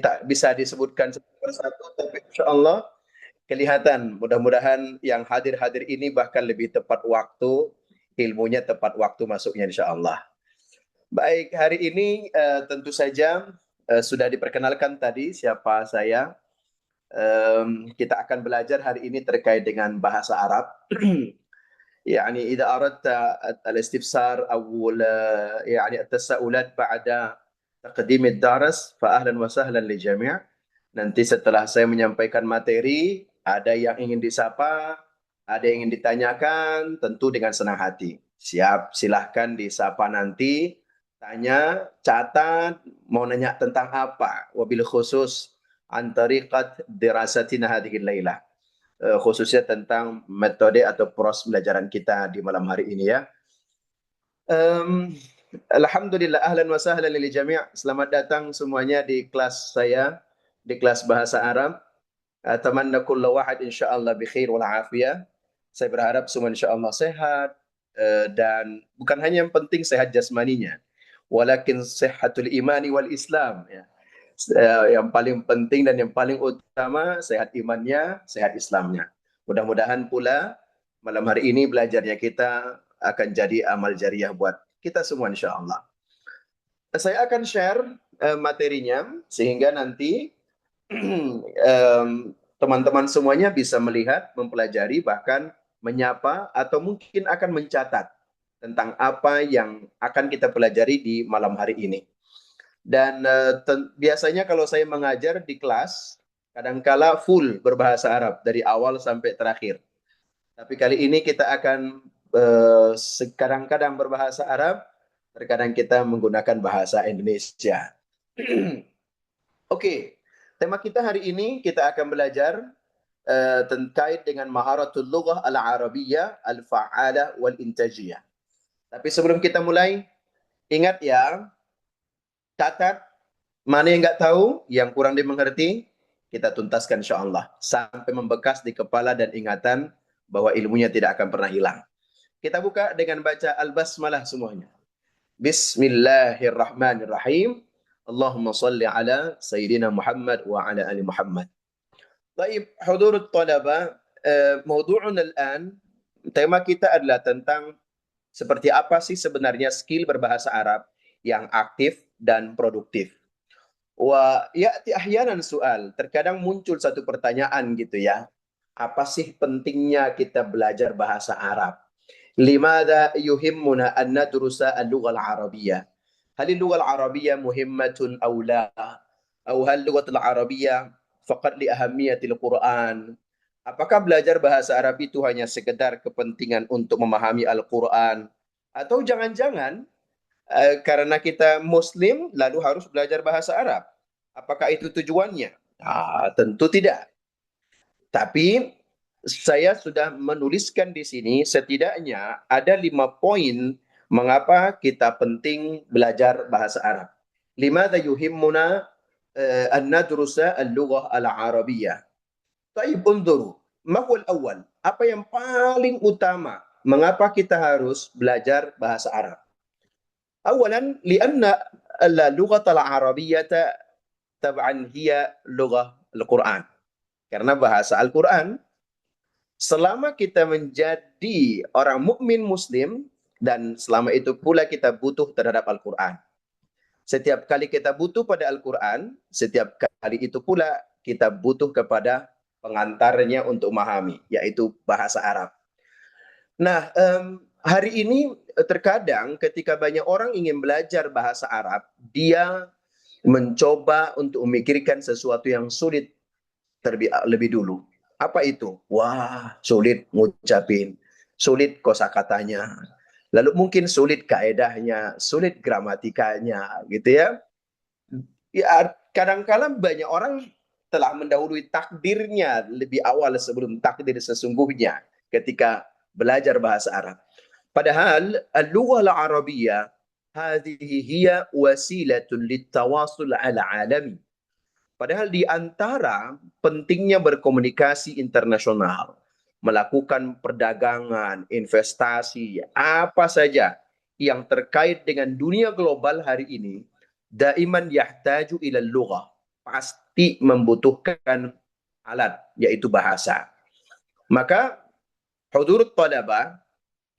tak bisa disebutkan satu persatu, tapi insya Allah kelihatan. Mudah-mudahan yang hadir-hadir ini bahkan lebih tepat waktu, ilmunya tepat waktu masuknya insya Allah. Baik, hari ini tentu saja sudah diperkenalkan tadi siapa saya. Kita akan belajar hari ini terkait dengan bahasa Arab. يعني إذا أردت الاستفسار أو يعني التساؤلات بعد تقديم الدرس فأهلا وسهلا للجميع. Nanti setelah saya menyampaikan materi, ada yang ingin disapa, ada yang ingin ditanyakan, tentu dengan senang hati. Siap, silahkan disapa nanti, tanya, catat, mau nanya tentang apa, wabil khusus an tariqat dirasatina hadhihi lailah. Khususnya tentang metode atau proses pembelajaran kita di malam hari ini ya. Um, Alhamdulillah, ahlan wa sahlan lil jami'. Selamat datang semuanya di kelas saya, di kelas bahasa Arab. Atamanna kullu wahid insyaallah bi khair wal afiyah. Saya berharap semua insyaallah sehat, dan bukan hanya yang penting sehat jasmaninya, walakin sehatul imani wal Islam ya. Yang paling penting dan yang paling utama sehat imannya, sehat Islamnya. Mudah-mudahan pula malam hari ini belajarnya kita akan jadi amal jariah buat kita semua insya Allah. Saya akan share materinya sehingga nanti teman-teman semuanya bisa melihat, mempelajari, bahkan menyapa atau mungkin akan mencatat tentang apa yang akan kita pelajari di malam hari ini. Dan biasanya kalau saya mengajar di kelas, kadangkala full berbahasa Arab dari awal sampai terakhir. Tapi kali ini kita akan kadang-kadang berbahasa Arab, terkadang kita menggunakan bahasa Indonesia. Oke, tema kita hari ini kita akan belajar terkait dengan maharatul lughah al-arabiyyah, al-fa'alah, wal-intajiyah. Tapi sebelum kita mulai, ingat ya, catat. Mana yang nggak tahu, yang kurang dimengerti, kita tuntaskan insya Allah. Sampai membekas di kepala dan ingatan bahwa ilmunya tidak akan pernah hilang. Kita buka dengan baca Al-Basmalah semuanya. Bismillahirrahmanirrahim. Allahumma salli ala Sayyidina Muhammad wa ala ali Muhammad. Baik, hudurut talaba, maudu'una al-an, tema kita adalah tentang seperti apa sih sebenarnya skill berbahasa Arab yang aktif dan produktif. Wa ya'ti ahyanan soal, terkadang muncul satu pertanyaan gitu ya. Apa sih pentingnya kita belajar bahasa Arab? Limadha yuhimmuna an nadrusa al-lugha al-arabiyyah? Hal al-lugha al-arabiyyah muhimmatun aw la? Aw hal lugha al-arabiyyah faqat li ahammiyatil Qur'an? Apakah belajar bahasa Arab itu hanya sekedar kepentingan untuk memahami Al-Qur'an? Atau jangan-jangan karena kita Muslim lalu harus belajar bahasa Arab. Apakah itu tujuannya? Tentu tidak. Tapi saya sudah menuliskan di sini setidaknya ada 5 poin mengapa kita penting belajar bahasa Arab. Limadha yuhimmuna an nadrusa al-lughah al-arabiyyah. Taib unzuru, ma huwa al-awwal? Apa yang paling utama mengapa kita harus belajar bahasa Arab? أولا لأن اللغة العربية طبعا هي لغة القرآن. Karena bahasa Al-Quran, selama kita menjadi orang mukmin muslim dan selama itu pula kita butuh terhadap Al-Quran. Setiap kali kita butuh pada Al-Quran, setiap kali itu pula kita butuh kepada pengantarnya untuk memahami, yaitu bahasa Arab. Nah, hari ini terkadang ketika banyak orang ingin belajar bahasa Arab, dia mencoba untuk memikirkan sesuatu yang sulit lebih dulu. Apa itu? Wah, sulit ngucapin, sulit kosakatanya, lalu mungkin sulit kaedahnya, sulit gramatikanya, gitu ya. Ya, kadang-kadang banyak orang telah mendahului takdirnya lebih awal sebelum takdir sesungguhnya ketika belajar bahasa Arab. Padahal al-lughah al-arabiyyah hadhihi hiya wasilatun litawasul ala alami. Padahal di antara pentingnya berkomunikasi internasional, melakukan perdagangan, investasi, apa saja yang terkait dengan dunia global hari ini, daiman yahtaju ila lughah. pasti membutuhkan alat, yaitu bahasa. Maka hudurut talabah,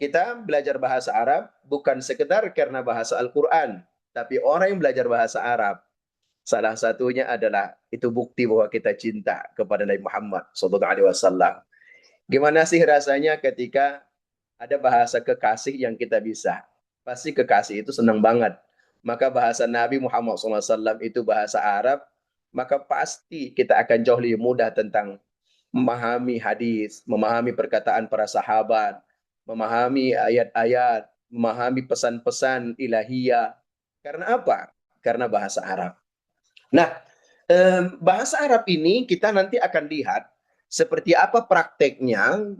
kita belajar bahasa Arab bukan sekedar karena bahasa Al-Quran, tapi orang yang belajar bahasa Arab, salah satunya adalah itu bukti bahwa kita cinta kepada Nabi Muhammad SAW. Gimana sih rasanya ketika ada bahasa kekasih yang kita bisa? Pasti kekasih itu senang banget. Maka bahasa Nabi Muhammad SAW itu bahasa Arab, maka pasti kita akan jauh lebih mudah tentang memahami hadis, memahami perkataan para sahabat, memahami ayat-ayat, memahami pesan-pesan ilahiyah. Karena apa? Karena bahasa Arab. Nah, bahasa Arab ini kita nanti akan lihat seperti apa prakteknya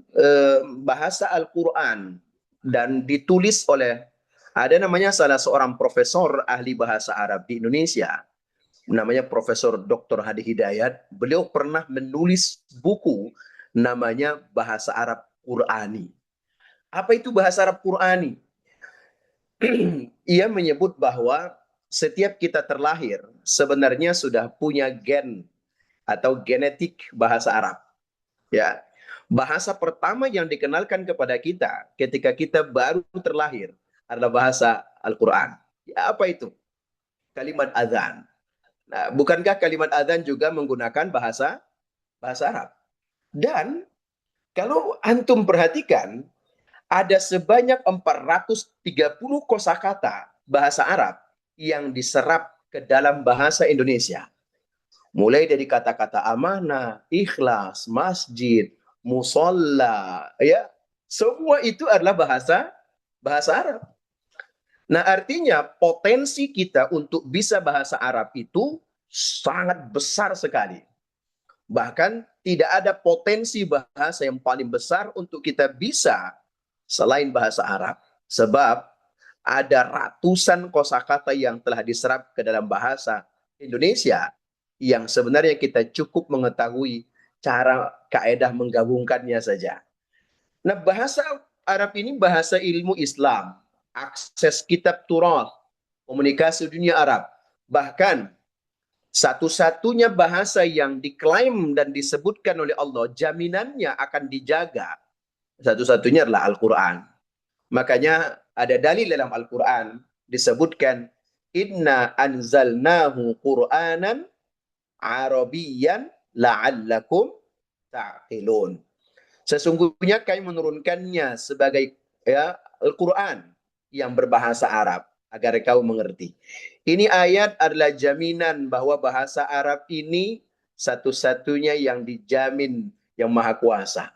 bahasa Al-Quran dan ditulis oleh ada namanya salah seorang profesor ahli bahasa Arab di Indonesia, namanya Profesor Dr. Hadi Hidayat. Beliau pernah menulis buku namanya Bahasa Arab Qurani. Apa itu bahasa Arab Qurani? Ia menyebut bahwa setiap kita terlahir sebenarnya sudah punya gen atau genetik bahasa Arab. Ya, bahasa pertama yang dikenalkan kepada kita ketika kita baru terlahir adalah bahasa Al-Quran. Ya, apa itu? Kalimat azan. Nah, bukankah kalimat azan juga menggunakan bahasa Arab? Dan kalau antum perhatikan, ada sebanyak 430 kosakata bahasa Arab yang diserap ke dalam bahasa Indonesia. Mulai dari kata-kata amanah, ikhlas, masjid, musolla, ya, semua itu adalah bahasa Arab. Nah, artinya potensi kita untuk bisa bahasa Arab itu sangat besar sekali. Bahkan tidak ada potensi bahasa yang paling besar untuk kita bisa selain bahasa Arab. Sebab ada ratusan kosakata yang telah diserap ke dalam bahasa Indonesia yang sebenarnya kita cukup mengetahui cara kaedah menggabungkannya saja. Nah, bahasa Arab ini bahasa ilmu Islam, akses kitab Turas, komunikasi dunia Arab. Bahkan satu-satunya bahasa yang diklaim dan disebutkan oleh Allah jaminannya akan dijaga, satu-satunya adalah Al-Quran. Makanya ada dalil dalam Al-Quran disebutkan inna anzalnahu Qur'anan Arabiyan la'allakum ta'qilun. Sesungguhnya kami menurunkannya sebagai Al-Quran yang berbahasa Arab agar kau mengerti. Ini ayat adalah jaminan bahwa bahasa Arab ini satu-satunya yang dijamin yang Maha Kuasa.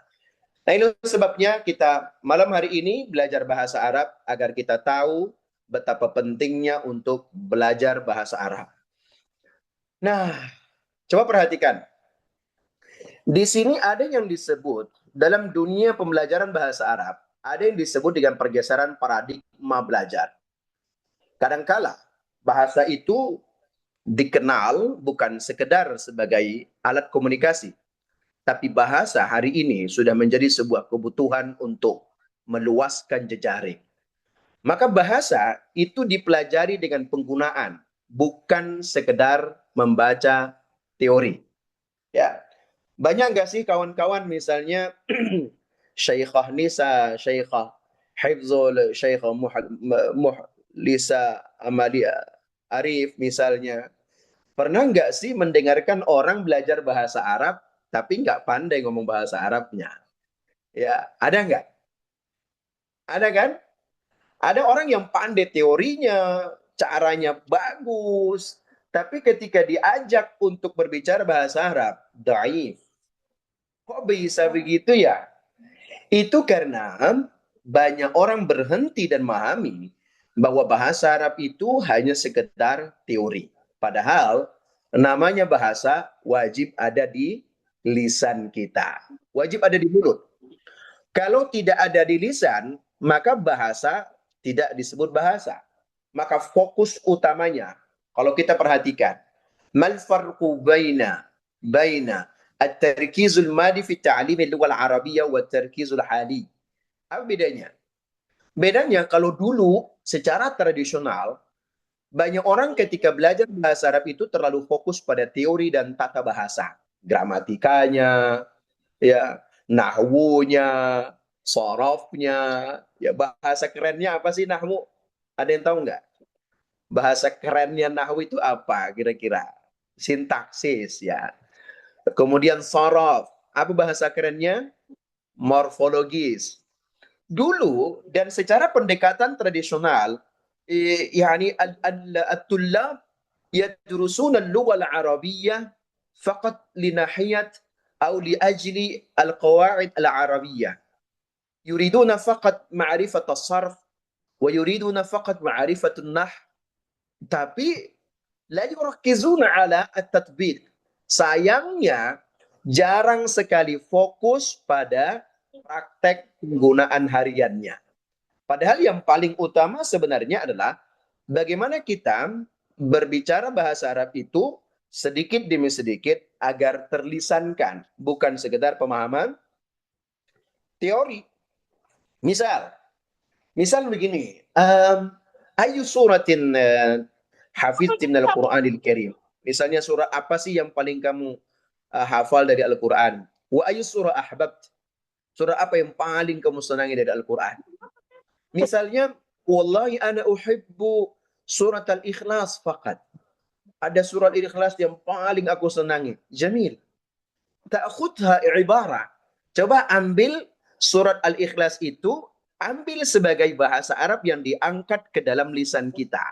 Nah, ini sebabnya kita malam hari ini belajar bahasa Arab agar kita tahu betapa pentingnya untuk belajar bahasa Arab. Nah, coba perhatikan. Di sini ada yang disebut dalam dunia pembelajaran bahasa Arab, ada yang disebut dengan pergeseran paradigma belajar. Kadangkala bahasa itu dikenal bukan sekedar sebagai alat komunikasi, tapi bahasa hari ini sudah menjadi sebuah kebutuhan untuk meluaskan jejaring. Maka bahasa itu dipelajari dengan penggunaan, bukan sekedar membaca teori. Ya, banyak nggak sih kawan-kawan misalnya Syekhah Nisa, Syekhah Hifzul, Syekhah Muhlisa Amalia Arif misalnya. Pernah nggak sih mendengarkan orang belajar bahasa Arab tapi nggak pandai ngomong bahasa Arabnya? Ya, ada nggak? Ada kan? Ada orang yang pandai teorinya, caranya bagus, tapi ketika diajak untuk berbicara bahasa Arab, dhaif. Kok bisa begitu ya? Itu karena banyak orang berhenti dan memahami bahwa bahasa Arab itu hanya sekedar teori. Padahal namanya bahasa wajib ada di lisan kita. Wajib ada di mulut. Kalau tidak ada di lisan, maka bahasa tidak disebut bahasa. Maka fokus utamanya, kalau kita perhatikan, mal farqu baina at-tarkizul madi fi ta'lim al-lugha al-arabiyyah wa at-tarkizul hali. Apa bedanya? Bedanya kalau dulu secara tradisional Banyak orang ketika belajar bahasa Arab itu terlalu fokus pada teori dan tata bahasa, gramatikanya, ya, nahwunya, sorofnya, ya bahasa kerennya apa sih nahwu? Ada yang tahu nggak? Bahasa kerennya nahwu itu apa kira-kira? Sintaksis ya. Kemudian sorof, apa bahasa kerennya? Morfologis. Dulu dan secara pendekatan tradisional, yani at-tullab yadrusuna al-lugha al-arabiyyah faqat li nahiyat أو لأجل القواعد العربية يريدون فقط معرفة الصرف ويريدون فقط معرفة النحو tapi la yurakizuna ala at-tatbiq. Sayangnya jarang sekali fokus pada praktek penggunaan hariannya. Padahal yang paling utama sebenarnya adalah bagaimana kita berbicara bahasa Arab itu sedikit demi sedikit agar terlisankan, bukan sekedar pemahaman teori. Misal, misal begini, ayu suratin hafidh min al-Qur'anil Karim. Misalnya surah apa sih yang paling kamu hafal dari Al-Quran? Wa ayu surah ahbabt. Surah apa yang paling kamu senangi dari Al-Quran? Misalnya, wallahi ana uhibbu surat al-ikhlas faqat. Ada surat al-ikhlas yang paling aku senangi. Jamil. Ta'khudha ibarah. Coba ambil surat al-ikhlas itu, ambil sebagai bahasa Arab yang diangkat ke dalam lisan kita.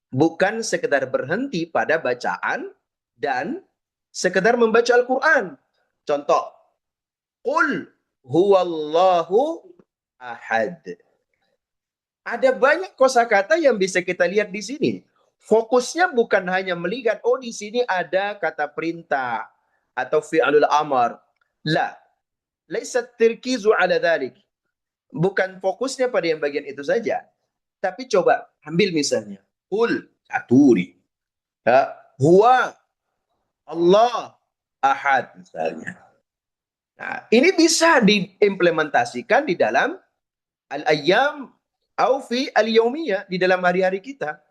Bukan sekedar berhenti pada bacaan dan sekedar membaca Al-Quran. Contoh, Qul huwallahu ahad. Ada banyak kosakata yang bisa kita lihat di sini. Fokusnya bukan hanya melihat, oh di sini ada kata perintah atau fi'alul amar. La, laisat tirkizu ala dhalik. Bukan fokusnya pada yang bagian itu saja. Tapi coba ambil misalnya. Qul, aturi. Ya, huwa Allah ahad misalnya. Nah, ini bisa diimplementasikan di dalam al-ayyam au fi al-yaumiyah, di dalam hari-hari kita.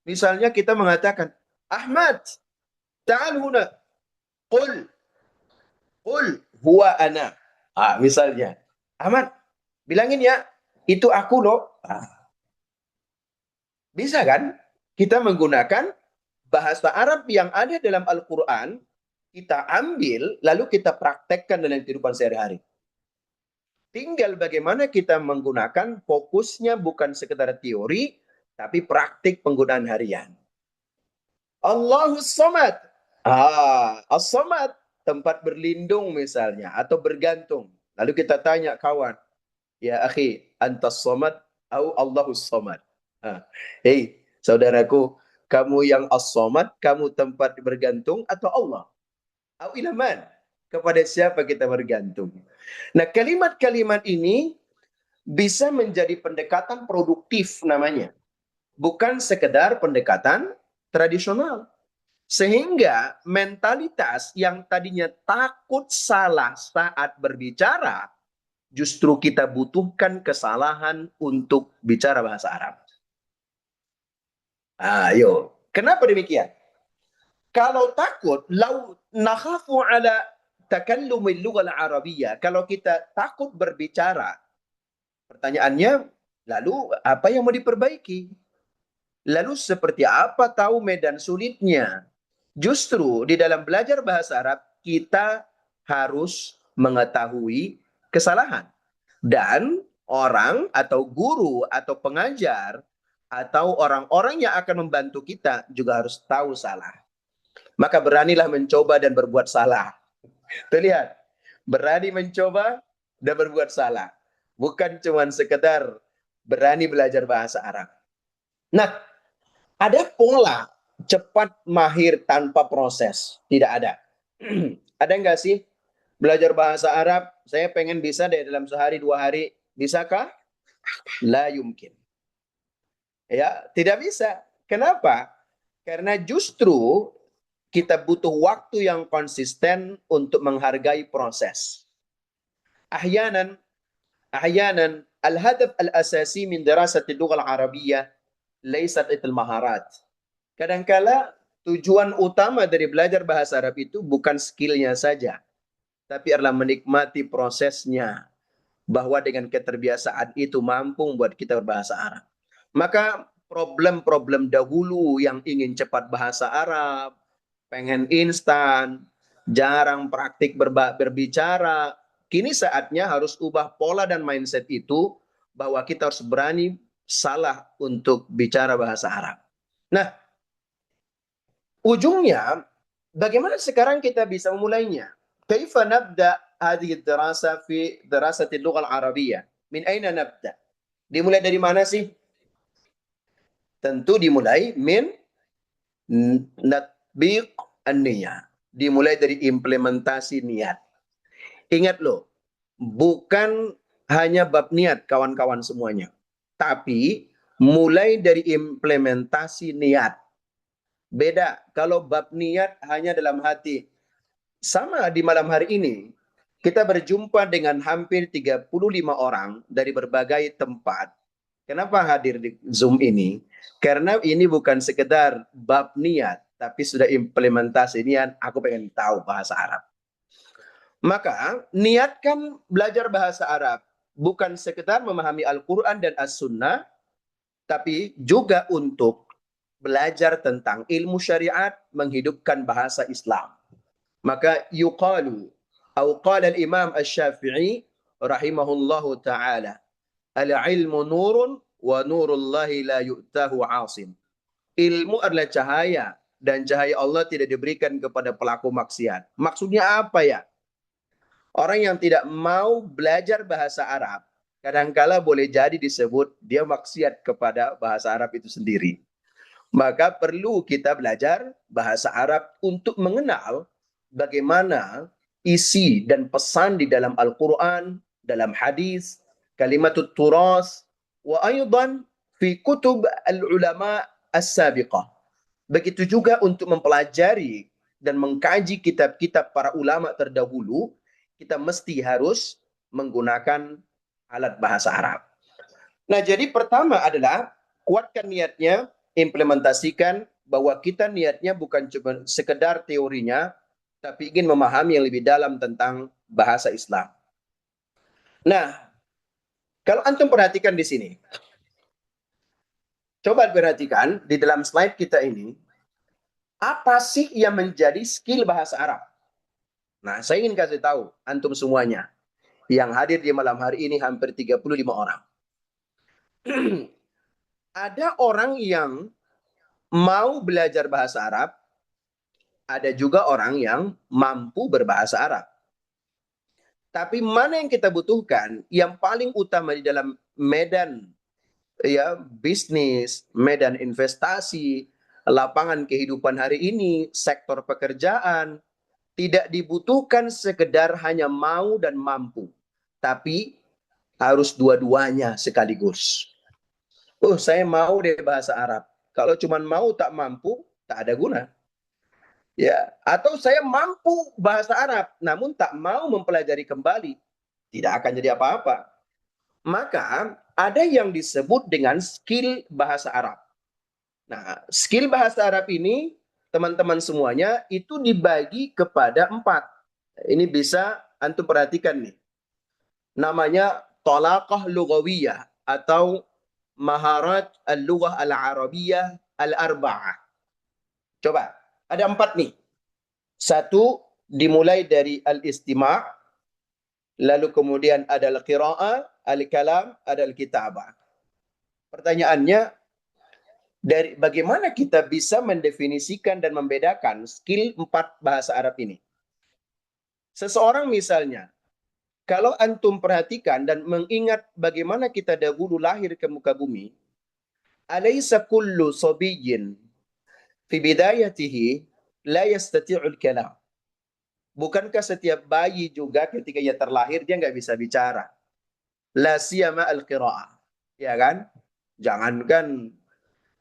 Misalnya kita mengatakan, Ahmad, ta'al huna. Qul, qul huwa ana. Misalnya, Ahmad, bilangin ya, itu aku loh. Bisa kan? Kita menggunakan bahasa Arab yang ada dalam Al-Quran, kita ambil, lalu kita praktekkan dalam kehidupan sehari-hari. Tinggal bagaimana kita menggunakan, fokusnya bukan sekedar teori, tapi praktik penggunaan harian. Allahus Samad. As-Samad, tempat berlindung misalnya, atau bergantung. Lalu kita tanya kawan, ya akhi, antas Samad atau Allahus Samad. Hei, saudaraku, kamu yang as-Samad, kamu tempat bergantung atau Allah? Au ilaman, kepada siapa kita bergantung? Nah, kalimat-kalimat ini bisa menjadi pendekatan produktif namanya. Bukan sekedar pendekatan tradisional. Sehingga mentalitas yang tadinya takut salah saat berbicara, justru kita butuhkan kesalahan untuk bicara bahasa Arab. Ayo, kenapa demikian? Kalau takut, lau nakhafu ala takallumil lughal arabiyyah, kalau kita takut berbicara, pertanyaannya, lalu apa yang mau diperbaiki? Lalu seperti apa tahu medan sulitnya? Justru di dalam belajar bahasa Arab, kita harus mengetahui kesalahan. Dan orang atau guru atau pengajar atau orang-orang yang akan membantu kita juga harus tahu salah. Maka beranilah mencoba dan berbuat salah. Terlihat, berani mencoba dan berbuat salah. Bukan cuma sekedar berani belajar bahasa Arab. Nah, ada pola cepat mahir tanpa proses. Tidak ada. Ada nggak sih belajar bahasa Arab, saya pengen bisa deh dalam sehari 2 hari. Bisakah? La yumkin. Ya, tidak bisa. Kenapa? Karena justru kita butuh waktu yang konsisten untuk menghargai proses. Ahyanan, ahyanan, al-hadaf al-asasi min dirasat al-lugha al-arabiyyah laysat al-maharat. Kadangkala tujuan utama dari belajar bahasa Arab itu bukan skillnya saja, tapi adalah menikmati prosesnya. Bahwa dengan keterbiasaan itu mampu membuat kita berbahasa Arab. Maka problem-problem dahulu yang ingin cepat bahasa Arab, pengen instan, jarang praktik berbicara, kini saatnya harus ubah pola dan mindset itu bahwa kita harus berani salah untuk bicara bahasa Arab. Nah, ujungnya bagaimana sekarang kita bisa memulainya? Kaifa nabda hadhihi ad-dirasa fi dirasati al-lugha al-arabiyyah? Min aina nabda? Dimulai dari mana sih? Tentu dimulai min natbiq an-niyah. Dimulai dari implementasi niat. Ingat loh, bukan hanya bab niat kawan-kawan semuanya. Tapi mulai dari implementasi niat. Beda kalau bab niat hanya dalam hati. Sama di malam hari ini, kita berjumpa dengan hampir 35 orang dari berbagai tempat. Kenapa hadir di Zoom ini? Karena ini bukan sekedar bab niat, tapi sudah implementasi niat, aku pengen tahu bahasa Arab. Maka niatkan belajar bahasa Arab, bukan sekedar memahami Al-Quran dan As-Sunnah, tapi juga untuk belajar tentang ilmu syariat, menghidupkan bahasa Islam. Maka yuqalu atau qala al-Imam Asy-Syafi'i rahimahullahu taala, al-ilmu nurun wa nurullahi la yu'tahu 'asim. Ilmu adalah cahaya dan cahaya Allah tidak diberikan kepada pelaku maksiat. Maksudnya apa ya? Orang yang tidak mau belajar bahasa Arab, kadangkala boleh jadi disebut dia maksiat kepada bahasa Arab itu sendiri. Maka perlu kita belajar bahasa Arab untuk mengenal bagaimana isi dan pesan di dalam Al-Quran, dalam hadis, kalimatut turas, wa aydan fi kutub al-ulama as-sabiqah. Begitu juga untuk mempelajari dan mengkaji kitab-kitab para ulama terdahulu, kita mesti harus menggunakan alat bahasa Arab. Nah, jadi pertama adalah kuatkan niatnya, implementasikan bahwa kita niatnya bukan cuma sekedar teorinya, tapi ingin memahami yang lebih dalam tentang bahasa Islam. Nah, kalau antum perhatikan di sini, coba perhatikan di dalam slide kita ini, apa sih yang menjadi skill bahasa Arab? Nah, saya ingin kasih tahu antum semuanya yang hadir di malam hari ini hampir 35 orang. Ada orang yang mau belajar bahasa Arab, ada juga orang yang mampu berbahasa Arab. Tapi mana yang kita butuhkan? Yang paling utama di dalam medan ya bisnis, medan investasi, lapangan kehidupan hari ini, sektor pekerjaan, tidak dibutuhkan sekedar hanya mau dan mampu, tapi harus dua-duanya sekaligus. Saya mau deh bahasa Arab. Kalau cuma mau tak mampu, tak ada guna. Ya, atau saya mampu bahasa Arab namun tak mau mempelajari kembali, tidak akan jadi apa-apa. Maka ada yang disebut dengan skill bahasa Arab. Nah, skill bahasa Arab ini teman-teman semuanya itu dibagi kepada 4. Ini bisa antum perhatikan nih. Namanya talaqah lughawiyah atau maharat al-lughah al-arabiyyah al-arba'ah. Coba, ada 4 nih. 1 dimulai dari al-istima', lalu kemudian ada al-qira'ah, al-kalam, ada al-kitabah. Pertanyaannya, dari bagaimana kita bisa mendefinisikan dan membedakan skill 4 bahasa Arab ini? Seseorang misalnya, kalau antum perhatikan dan mengingat bagaimana kita dahulu lahir ke muka bumi, alaysa kullu sabiyyin fi bidayatihi la yastati'ul kalam. Bukankah setiap bayi juga ketika ia terlahir dia nggak bisa bicara? La siyama al-qira'ah. Ya kan?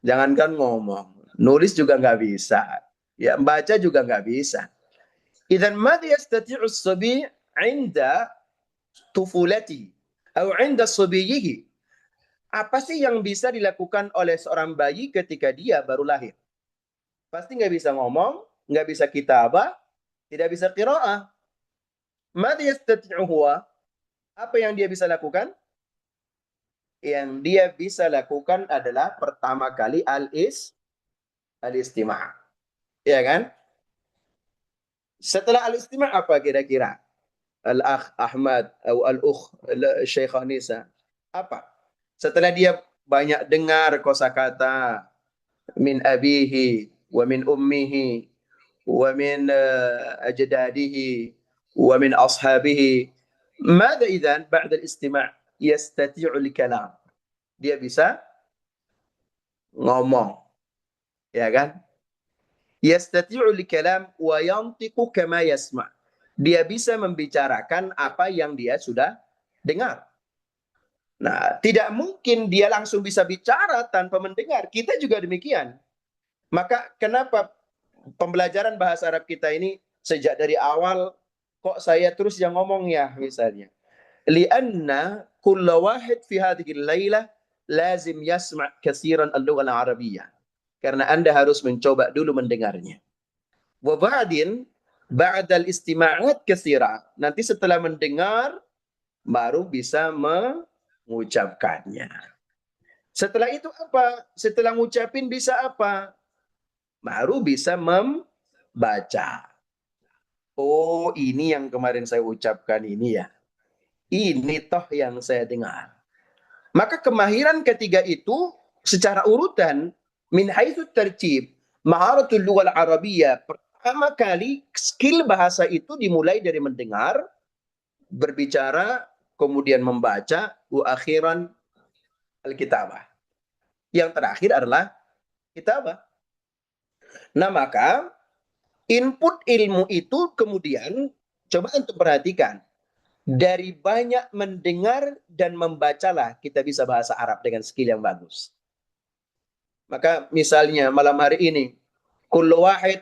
Jangankan ngomong, nulis juga nggak bisa. Ya, baca juga nggak bisa. Idzan madza yastati'u as-sabi' 'inda tufulati atau 'inda sabiyyihi? Apa sih yang bisa dilakukan oleh seorang bayi ketika dia baru lahir? pasti nggak bisa ngomong, nggak bisa kitabah, tidak bisa qiraah. Madza yastati'u huwa? Apa yang dia bisa lakukan? Yang dia bisa lakukan adalah pertama kali al-istima'. Ya kan? Setelah al-istima' apa kira-kira? Al-akh Ahmad atau al-ukh Syekh Nisa. Apa? Setelah dia banyak dengar kosakata min abihi wa min ummihi wa min ajdadihi wa min ashabihi. ماذا إذن بعد الاستماع يستطيع الكلام. Dia bisa ngomong, ya kan? Yastati'ul kalam wa yantiqu kama yasma'. Dia bisa membicarakan apa yang dia sudah dengar. Nah, tidak mungkin dia langsung bisa bicara tanpa mendengar. Kita juga demikian. Maka kenapa pembelajaran bahasa Arab kita ini sejak dari awal kok saya terus yang ngomong ya misalnya. Lianna kulla wahid fi hadhihi al-lailah lazim yasma' katsiran al-lugha al-arabiyyah. Karena Anda harus mencoba dulu mendengarnya. Wa ba'din ba'dal istima'at katsira. Nanti setelah mendengar baru bisa mengucapkannya. Setelah itu apa? Setelah ngucapin bisa apa? Baru bisa membaca. Oh, ini yang kemarin saya ucapkan ini ya. Ini toh yang saya dengar. Maka kemahiran ketiga itu secara urutan min haitsu tertib maharatul lughah al-arabiyyah. Pertama kali skill bahasa itu dimulai dari mendengar, berbicara, kemudian membaca, wa akhiran al-kitabah. Yang terakhir adalah kitabah. Nah, maka input ilmu itu kemudian coba untuk perhatikan. Dari banyak mendengar dan membacalah kita bisa bahasa Arab dengan skill yang bagus. Maka misalnya malam hari ini, kullu wahid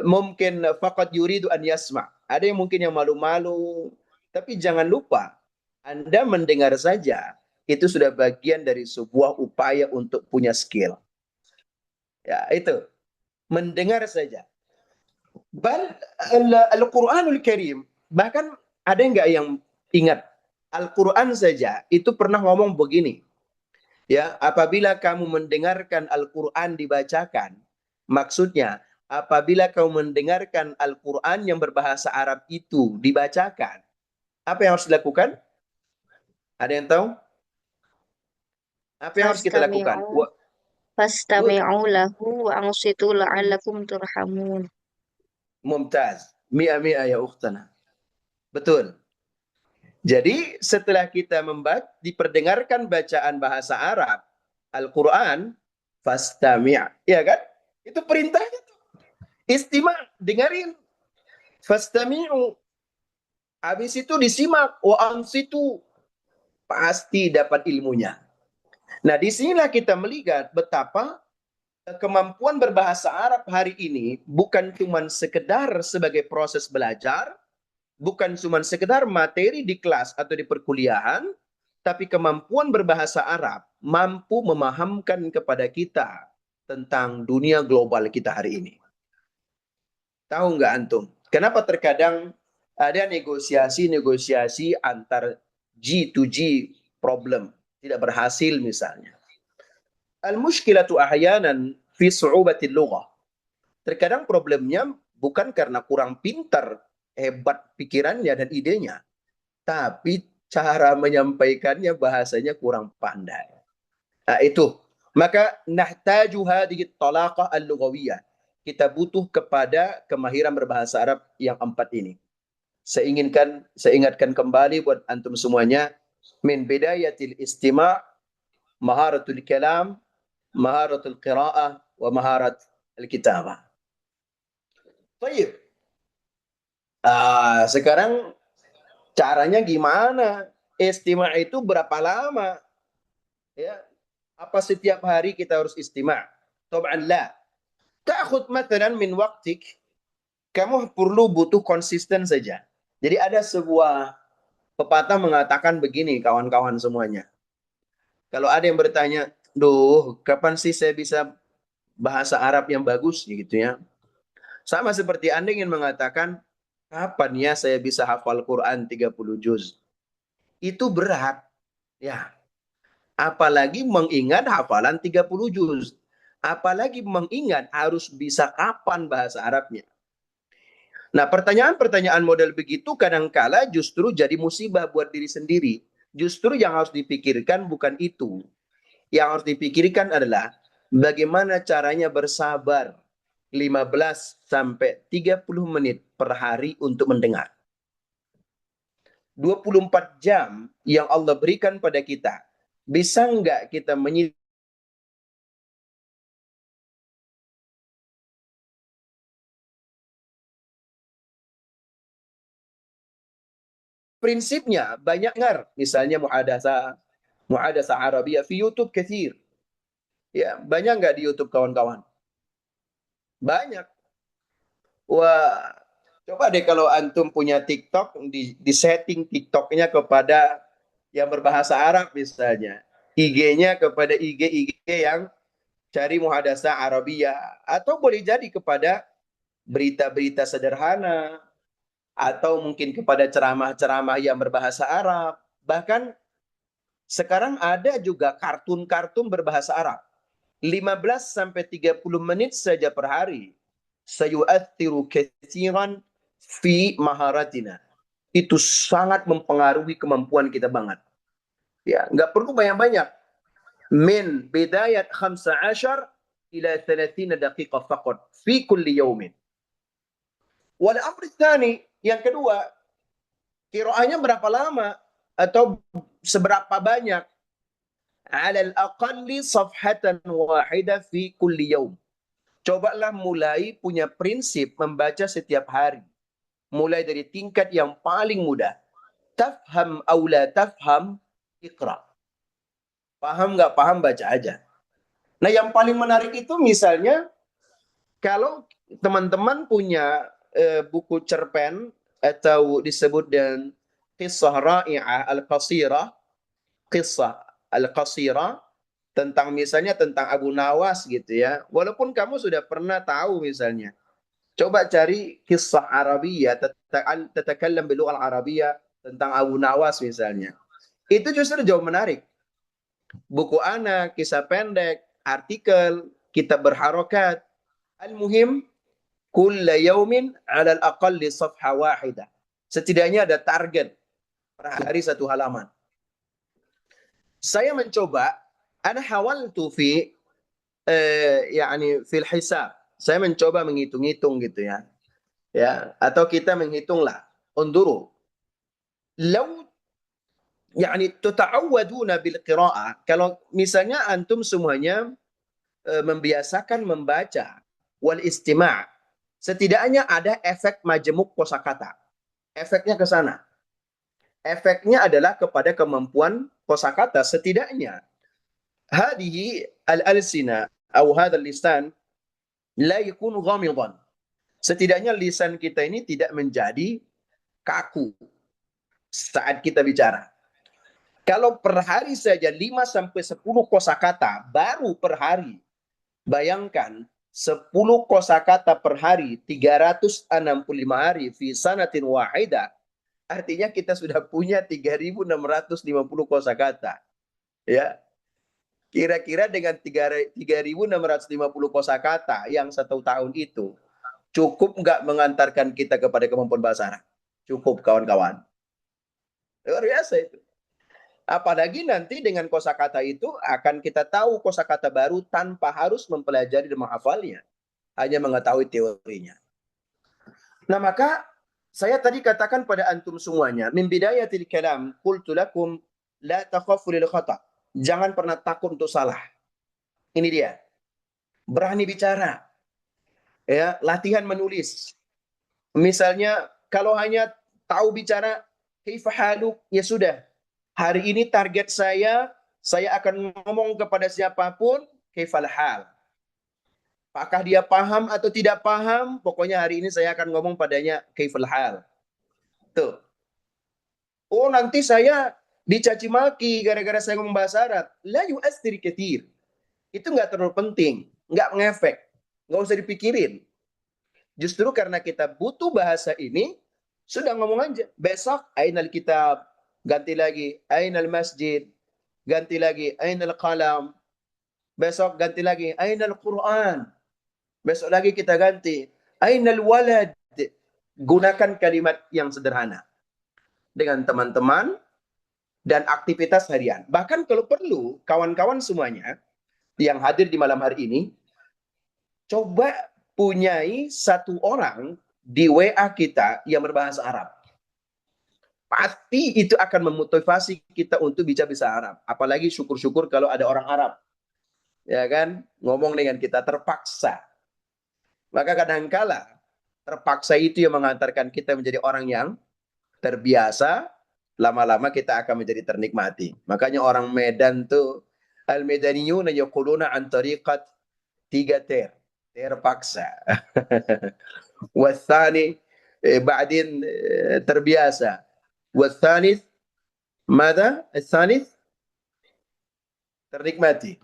mungkin faqad yuridu an yasma'. Ada yang mungkin yang malu-malu, tapi jangan lupa Anda mendengar saja itu sudah bagian dari sebuah upaya untuk punya skill. Ya, itu. Mendengar saja. Bal Al-Qur'anul Karim, bahkan ada nggak yang ingat Al-Quran saja itu pernah ngomong begini, ya, apabila kamu mendengarkan Al-Quran dibacakan, maksudnya apabila kamu mendengarkan Al-Quran yang berbahasa Arab itu dibacakan, apa yang harus dilakukan? Ada yang tahu? Apa yang harus kita lakukan? Fastami'u Good, fastami'u lahu wa ansitu la'allakum turhamun. mumtaz, mia ya ukhtana. Betul. Jadi setelah kita diperdengarkan bacaan bahasa Arab, Al-Quran, fastami', ya kan? Itu perintahnya tuh. Istima', dengerin. Fastami'u. Habis itu disimak. Wa ansitu. Pasti dapat ilmunya. Nah, disinilah kita melihat betapa kemampuan berbahasa Arab hari ini bukan cuma sekedar sebagai proses belajar, bukan cuma sekedar materi di kelas atau di perkuliahan, tapi kemampuan berbahasa Arab mampu memahamkan kepada kita tentang dunia global kita hari ini. Tahu nggak antum? Kenapa terkadang ada negosiasi-negosiasi antar G to G problem tidak berhasil misalnya. Al-mushkilatu ahyanan fi su'ubatil lughah. Terkadang problemnya bukan karena kurang pintar, hebat pikirannya dan idenya, tapi cara menyampaikannya bahasanya kurang pandai. Nah, itu. Maka nahtaju hadhihi talaqah al-lughawiyah. Kita butuh kepada kemahiran berbahasa Arab yang empat ini. Saya ingatkan kembali buat antum semuanya, min bidayatil istima', maharatul kalam, maharatul qira'ah, wa maharat al-kitabah. Baik. Sekarang caranya gimana? Istima' itu berapa lama? Ya, apa setiap hari kita harus istima'? Tab'an la. Ta'khud mathalan min waqtik, kamu perlu butuh konsisten saja. Jadi ada sebuah pepatah mengatakan begini, kawan-kawan semuanya. Kalau ada yang bertanya, duh, kapan sih saya bisa bahasa Arab yang bagus gitu ya. Sama seperti Anda ingin mengatakan, kapan ya saya bisa hafal Quran 30 juz? Itu berat. Ya, apalagi mengingat hafalan 30 juz. Apalagi mengingat harus bisa kapan bahasa Arabnya. Nah, pertanyaan-pertanyaan model begitu kadangkala justru jadi musibah buat diri sendiri. Justru yang harus dipikirkan bukan itu. Yang harus dipikirkan adalah bagaimana caranya bersabar 15 sampai 30 menit per hari untuk mendengar. 24 jam yang Allah berikan pada kita. Bisa nggak kita prinsipnya banyak dengar, misalnya muhadasa Arabia di YouTube kathir. Ya, banyak nggak di YouTube kawan-kawan? Banyak. Wah, coba deh kalau antum punya TikTok, di setting TikToknya kepada yang berbahasa Arab misalnya. IG-nya kepada IG yang cari muhadasa Arabia. Atau boleh jadi kepada berita-berita sederhana. Atau mungkin kepada ceramah-ceramah yang berbahasa Arab. Bahkan sekarang ada juga kartun-kartun berbahasa Arab. 15 sampai 30 menit saja per hari. Sayu'athiru kathiran fi maharatina. Itu sangat mempengaruhi kemampuan kita banget. Ya, nggak perlu banyak-banyak. Min bidayat 15 ila 30 daqiqah faqat fi kulli yawmin. Wal amr tsani, yang kedua, qiraahnya berapa lama atau seberapa banyak? Alal aqalli safhatan wahida fi kulli yawm. Cobalah mulai punya prinsip membaca setiap hari. Mulai dari tingkat yang paling mudah. Tafham aw la tafham, iqra. Paham nggak paham, baca aja. Nah, yang paling menarik itu misalnya, kalau teman-teman punya buku cerpen atau disebut dengan Qissah Ra'i'ah Al-Qasirah, Qissah Al-Qasirah, tentang misalnya tentang Abu Nawas gitu ya. Walaupun kamu sudah pernah tahu misalnya. Coba cari kisah Arabiyah, tatakallam bil lughah Arabiyah tentang Abu Nawas misalnya. Itu justru jauh menarik. Buku anak, kisah pendek, artikel, kitab berharokat. Al-muhim, kulla yaumin ala al-aqalli safha wahidah. Setidaknya ada target per hari satu halaman. Saya mencoba, ana hawaltu fi yani fil hisab. Saya mencoba menghitung-hitung gitu ya. Ya, atau kita menghitunglah. Unduru. Law yani tuta'awwaduna bil qira'ah. Kalau misalnya antum semuanya membiasakan membaca wal istima', setidaknya ada efek majemuk kosakata. Efeknya ke sana. Efeknya adalah kepada kemampuan kosakata. Setidaknya hadihi al-alsina atau hadzal lisan la yakunu ghamidan. Setidaknya lisan kita ini tidak menjadi kaku saat kita bicara. Kalau per hari saja 5 sampai 10 kosakata baru per hari. Bayangkan 10 kosakata per hari, 365 hari fi sanatin wahidah. Artinya kita sudah punya 3.650 kosakata. Ya. Kira-kira dengan 3.650 kosakata yang 1 tahun itu cukup nggak mengantarkan kita kepada kemampuan bahasa Arab? Cukup, kawan-kawan. Luar biasa itu. Apalagi nanti dengan kosakata itu akan kita tahu kosakata baru tanpa harus mempelajari dan menghafalnya, hanya mengetahui teorinya. Nah, maka saya tadi katakan pada antum semuanya, min bidayatil kalam qultu lakum la takhafu lil khata. Jangan pernah takut untuk salah. Ini dia. Berani bicara. Ya, latihan menulis. Misalnya kalau hanya tahu bicara kaifa haluk, ya sudah. Hari ini target saya akan ngomong kepada siapapun, kaifal hal. Apakah dia paham atau tidak paham, pokoknya hari ini saya akan ngomong padanya kaifal hal. Tuh. Oh, nanti saya dicaci maki gara-gara saya ngomong bahasa Arab. La yu'astir kathir. Itu nggak terlalu penting. nggak ngefek, nggak usah dipikirin. Justru karena kita butuh bahasa ini, sudah ngomong aja. Besok, ainal kitab, ganti lagi, ainal masjid, ganti lagi, ainal qalam. Besok ganti lagi, ainal Quran. Besok lagi kita ganti, ainal walad. Gunakan kalimat yang sederhana dengan teman-teman dan aktivitas harian. Bahkan kalau perlu, kawan-kawan semuanya yang hadir di malam hari ini, coba punyai satu orang di WA kita yang berbahasa Arab. Pasti itu akan memotivasi kita untuk bisa Arab. Apalagi syukur-syukur kalau ada orang Arab. Ya kan? Ngomong dengan kita terpaksa. Maka kadangkala terpaksa itu yang mengantarkan kita menjadi orang yang terbiasa, lama-lama kita akan menjadi ternikmati. Makanya orang Medan tuh al-Medaniyuna yaquluna an tariqat 3 terpaksa. Wathani بعدين terbiasa. والثالث ماذا؟ الثالث ternikmati.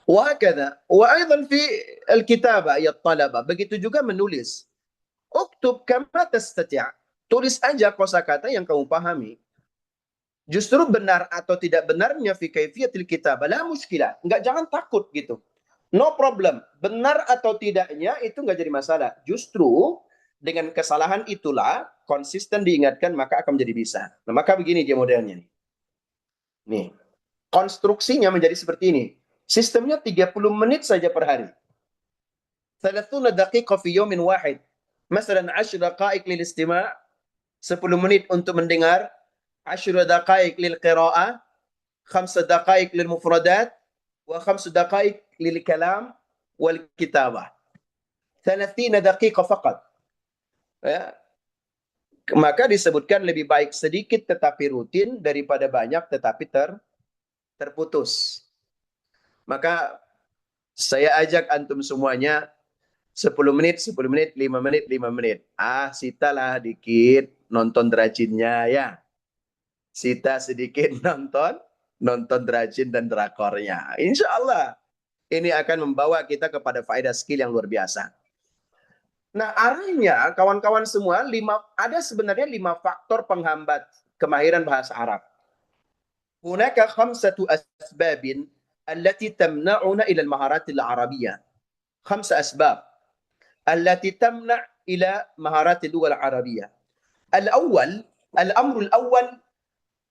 وهكذا وأيضا في الكتابة يا الطلبة, begitu juga menulis. Uktub kama tastati', tulis aja kosakata yang kamu pahami. Justru benar atau tidak benarnya fi kaifiyatil kitabah la muskilah, jangan takut gitu. No problem, benar atau tidaknya itu nggak jadi masalah. Justru dengan kesalahan itulah konsisten diingatkan maka akan menjadi bisa. Nah, maka begini dia modelnya nih. Nih, konstruksinya menjadi seperti ini. Sistemnya 30 menit saja per hari. 30 daqiqah fi yawmin wahid. Masalan 10 daqaiq lil istima', 10 menit untuk mendengar, 10 daqaiq lil qira'ah, 5 daqaiq lil mufradat, wa 5 daqaiq lil kalam wal kitabah. 30 daqiqah faqat. Ya. Maka disebutkan lebih baik sedikit tetapi rutin daripada banyak tetapi terputus. Maka saya ajak antum semuanya 10 menit, 10 menit, 5 menit, 5 menit. Sitalah dikit nonton Drajinnya ya. Sita sedikit nonton Drajin dan drakornya. Insya Allah ini akan membawa kita kepada faedah skill yang luar biasa. Nah, arahnya kawan-kawan semua ada sebenarnya 5 faktor penghambat kemahiran bahasa Arab. Hunaka khamsatu asbabin allati tamna'una ila al-maharat al-arabiyyah. 5 asbab allati tamna' ila maharat al-lugha al-arabiyyah. Al-awwal, al-amru al-awwal,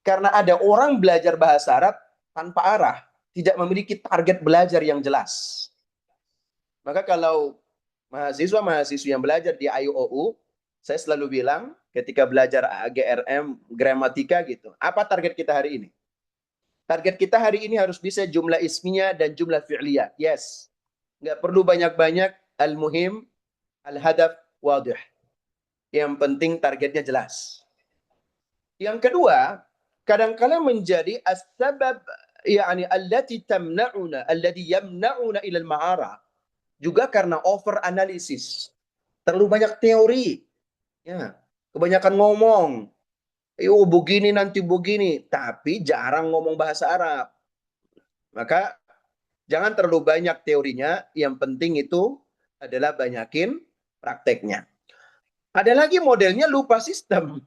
karena ada orang belajar bahasa Arab tanpa arah, tidak memiliki target belajar yang jelas. Maka kalau mahasiswa-mahasiswa yang belajar di IOU, saya selalu bilang ketika belajar GRM, gramatika gitu, apa target kita hari ini? Target kita hari ini harus bisa jumlah isminya dan jumlah fi'liyah. Yes. Nggak perlu banyak-banyak. Al-muhim, al-hadaf, wadih. Yang penting targetnya jelas. Yang kedua, kadang-kala menjadi as-sabab yani allati tamna'una, alladhi yamna'una ila al-mahara. Juga karena over analisis. Terlalu banyak teori. Ya, kebanyakan ngomong. Begini nanti begini, tapi jarang ngomong bahasa Arab. Maka jangan terlalu banyak teorinya, yang penting itu adalah banyakin prakteknya. Ada lagi modelnya lupa sistem.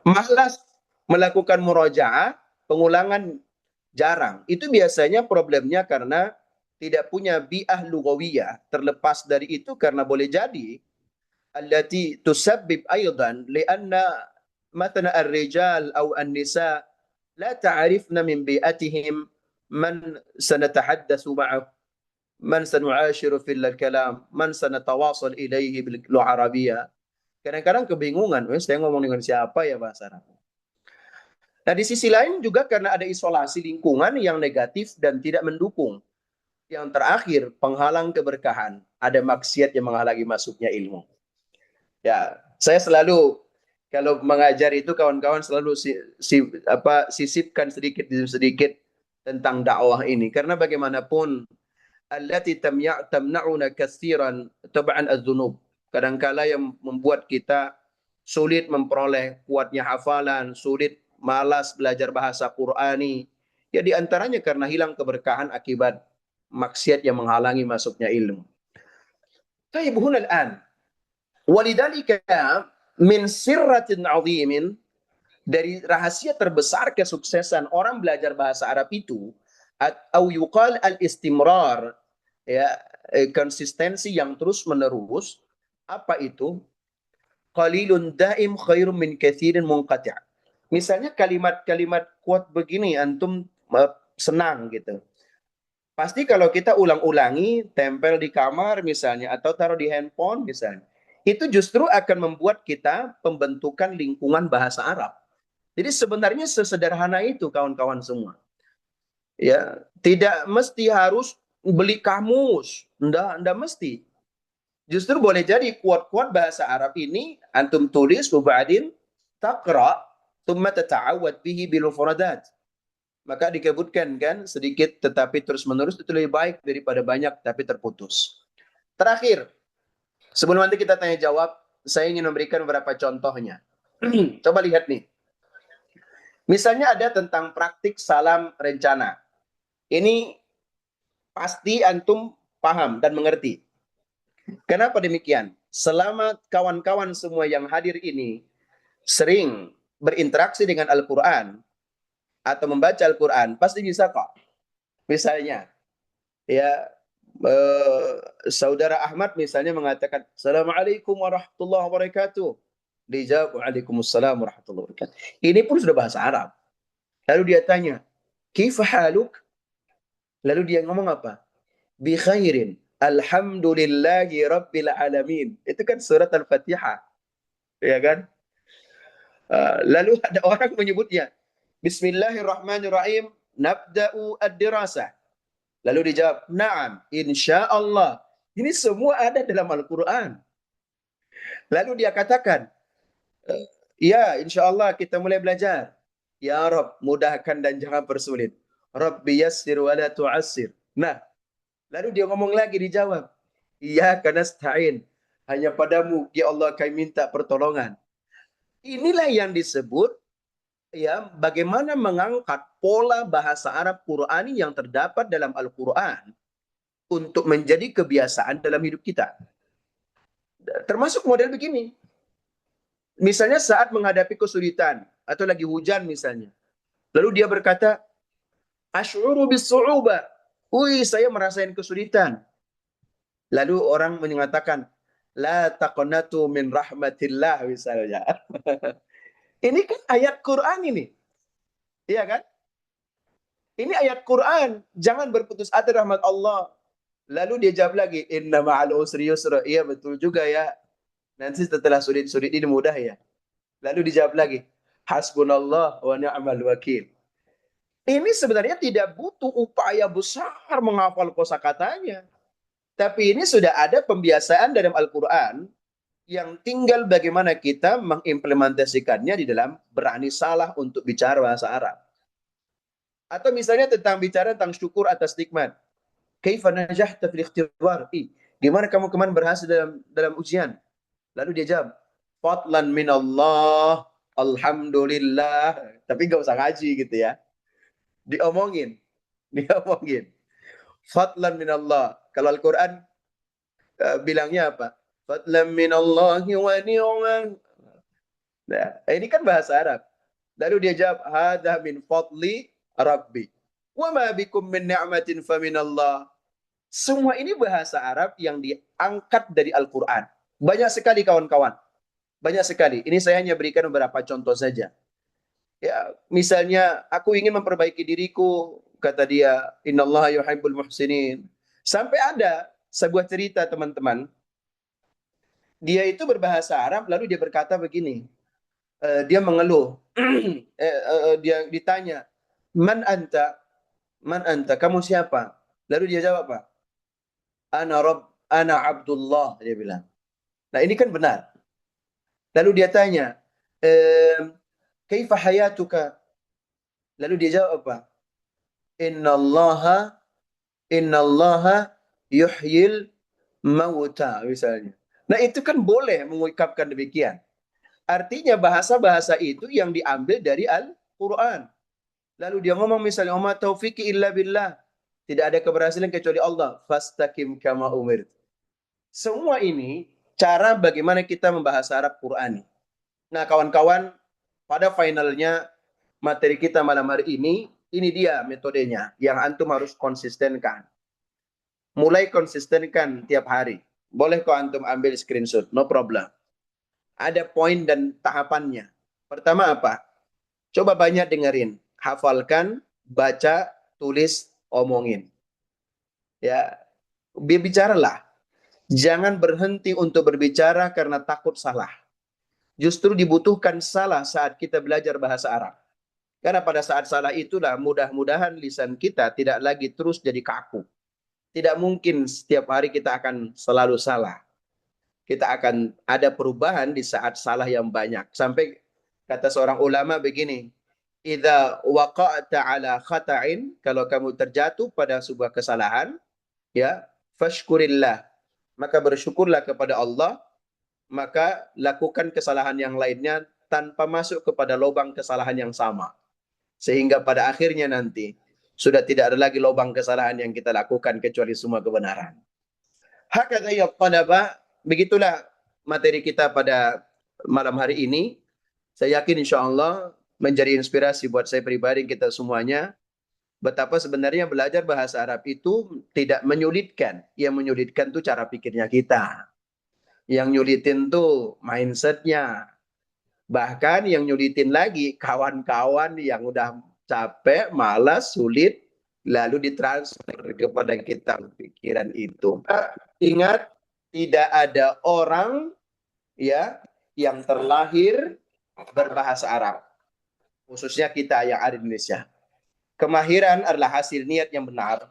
Malas melakukan murojaah, pengulangan jarang. Itu biasanya problemnya karena tidak punya bi'ah lugawiyah. Terlepas dari itu karena boleh jadi allati tusabbib aidan lianna matna ar-rijal aw an-nisa la ta'rifna min bi'atihim man sanatahaddatsu ma'ahu, man sanu'ashiru fil kalam, man sanatawasal ilaihi bil arabiyyah. Kadang-kadang kebingungan, saya ngomong dengan siapa ya bahasa Arab. Nah, di sisi lain juga karena ada isolasi lingkungan yang negatif dan tidak mendukung. Yang terakhir, penghalang keberkahan. Ada maksiat yang menghalangi masuknya ilmu. Ya, saya selalu kalau mengajar itu kawan-kawan selalu sisipkan sedikit demi sedikit tentang dakwah ini, karena bagaimanapun allati tamna'una katsiran tab'an az-dzunub. Kadangkala yang membuat kita sulit memperoleh kuatnya hafalan, sulit malas belajar bahasa Qur'ani. Ya di antaranya karena hilang keberkahan akibat maksiat yang menghalangi masuknya ilmu. Taib huna al-an. Walidhalika min sirratin 'azimin, dari rahasia terbesar kesuksesan orang belajar bahasa Arab itu, atau yuqal al-istimrar, ya, konsistensi yang terus menerus. Apa itu? Qalilun daim khairum min katsirin munqati'. Misalnya kalimat-kalimat kuat begini antum senang gitu. Pasti kalau kita ulang-ulangi, tempel di kamar misalnya, atau taruh di handphone misalnya, itu justru akan membuat kita pembentukan lingkungan bahasa Arab. Jadi sebenarnya sesederhana itu kawan-kawan semua. Ya, tidak mesti harus beli kamus, enggak mesti. Justru boleh jadi kuat-kuat bahasa Arab ini antum tulis wabadin taqra thumma tata'awad bihi bil mufradat. Maka dikebutkan kan sedikit tetapi terus-menerus itu lebih baik daripada banyak tapi terputus. Terakhir, sebelum nanti kita tanya jawab, saya ingin memberikan beberapa contohnya. Coba lihat nih. Misalnya ada tentang praktik salam rencana. Ini pasti antum paham dan mengerti. Kenapa demikian? Selama kawan-kawan semua yang hadir ini sering berinteraksi dengan Al-Quran atau membaca Al-Quran, pasti bisa kok. Misalnya, ya, saudara Ahmad misalnya mengatakan, Assalamualaikum warahmatullahi wabarakatuh. Dijawab, Waalaikumsalam warahmatullahi wabarakatuh. Ini pun sudah bahasa Arab. Lalu dia tanya, Kaifa haluk? Lalu dia ngomong apa? Bi khairin. Alhamdulillahi Rabbil Alamin. Itu kan surat Al-Fatihah. Ya kan? Lalu ada orang menyebutnya. Bismillahirrahmanirrahim. Nabda'u ad-dirasah. Lalu dijawab, Naam, insyaallah. Ini semua ada dalam Al-Quran. Lalu dia katakan, ya insyaallah kita mulai belajar. Ya Rabb, mudahkan dan jangan persulit. Rabbi yassir wa la tu'assir. Nah, lalu dia ngomong lagi, dijawab, Iyyaka nasta'in. Hanya padamu, ya Allah, kami minta pertolongan. Inilah yang disebut, ya, bagaimana mengangkat pola bahasa Arab Qur'ani yang terdapat dalam Al-Quran untuk menjadi kebiasaan dalam hidup kita. Termasuk model begini. Misalnya saat menghadapi kesulitan atau lagi hujan misalnya. Lalu dia berkata, Asy'uru bis-su'ubah. Saya merasakan kesulitan. Lalu orang mengatakan, La taqnatu min rahmatillah misalnya. Ini kan ayat Quran ini. Iya kan? Ini ayat Quran. Jangan berputus asa rahmat Allah. Lalu dia jawab lagi, Inna ma'al usri yusra. Iya betul juga ya. Nanti setelah sulit-sulit ini mudah ya. Lalu dijawab lagi, Hasbunallah wa ni'mal wakil. Ini sebenarnya tidak butuh upaya besar menghafal kosakatanya. Tapi ini sudah ada pembiasaan dalam Al-Quran yang tinggal bagaimana kita mengimplementasikannya di dalam berani salah untuk bicara bahasa Arab. Atau misalnya bicara tentang syukur atas nikmat. Kaifa najahta fil ikhtibar? Gimana kamu kemarin berhasil dalam ujian? Lalu dia jawab, Fadlan minallah, alhamdulillah. Tapi gak usah ngaji gitu ya. Diomongin. Fadlan minallah. Kalau Al-Quran bilangnya apa? Fadlan minallahi wa ni'man. Nah, ini kan bahasa Arab. Lalu dia jawab, Hadha min fadli Rabbi. Wa ma bikum min ni'matin fa minallah. Semua ini bahasa Arab yang diangkat dari Al-Quran. Banyak sekali kawan-kawan. Banyak sekali. Ini saya hanya berikan beberapa contoh saja. Ya, misalnya aku ingin memperbaiki diriku, kata dia, Innallaha yuhibbul muhsinin. Sampai ada sebuah cerita teman-teman. Dia itu berbahasa Arab lalu dia berkata begini. Dia mengeluh. Dia ditanya, "Man anta? Man anta? Kamu siapa?" Lalu dia jawab apa? Ana Abdullah, dia bilang. Nah, ini kan benar. Lalu dia tanya, "Kaifa hayatuka?" Lalu dia jawab apa? Innallaha yuhyil mauta misalnya. Nah, itu kan boleh mengucapkan demikian. Artinya bahasa-bahasa itu yang diambil dari Al-Quran. Lalu dia ngomong misalnya, Oma taufiqi illa billah. Tidak ada keberhasilan kecuali Allah. Fastaqim kama umir. Semua ini cara bagaimana kita membahas Arab Quran. Nah, kawan-kawan, pada finalnya materi kita malam hari ini dia metodenya yang antum harus konsistenkan. Mulai konsistenkan tiap hari. Boleh kok antum ambil screenshot, no problem. Ada poin dan tahapannya. Pertama apa? Coba banyak dengerin, hafalkan, baca, tulis, omongin. Ya, bicaralah. Jangan berhenti untuk berbicara karena takut salah. Justru dibutuhkan salah saat kita belajar bahasa Arab. Karena pada saat salah itulah mudah-mudahan lisan kita tidak lagi terus jadi kaku. Tidak mungkin setiap hari kita akan selalu salah. Kita akan ada perubahan di saat salah yang banyak. Sampai kata seorang ulama begini, idza waqa'ta ala khata'in, kalau kamu terjatuh pada sebuah kesalahan, ya, fashkurillah, maka bersyukurlah kepada Allah, maka lakukan kesalahan yang lainnya tanpa masuk kepada lubang kesalahan yang sama. Sehingga pada akhirnya nanti sudah tidak ada lagi lubang kesalahan yang kita lakukan kecuali semua kebenaran. Hakadha ya talaba, begitulah materi kita pada malam hari ini. Saya yakin insya Allah menjadi inspirasi buat saya pribadi, kita semuanya, betapa sebenarnya belajar bahasa Arab itu tidak menyulitkan. Yang menyulitkan itu cara pikirnya kita. Yang nyulitin tuh mindsetnya. Bahkan yang nyulitin lagi kawan-kawan yang udah capek, malas, sulit, lalu ditransfer kepada kita pikiran itu. Ingat, tidak ada orang ya yang terlahir berbahasa Arab, khususnya kita yang ada di Indonesia. Kemahiran adalah hasil niat yang benar,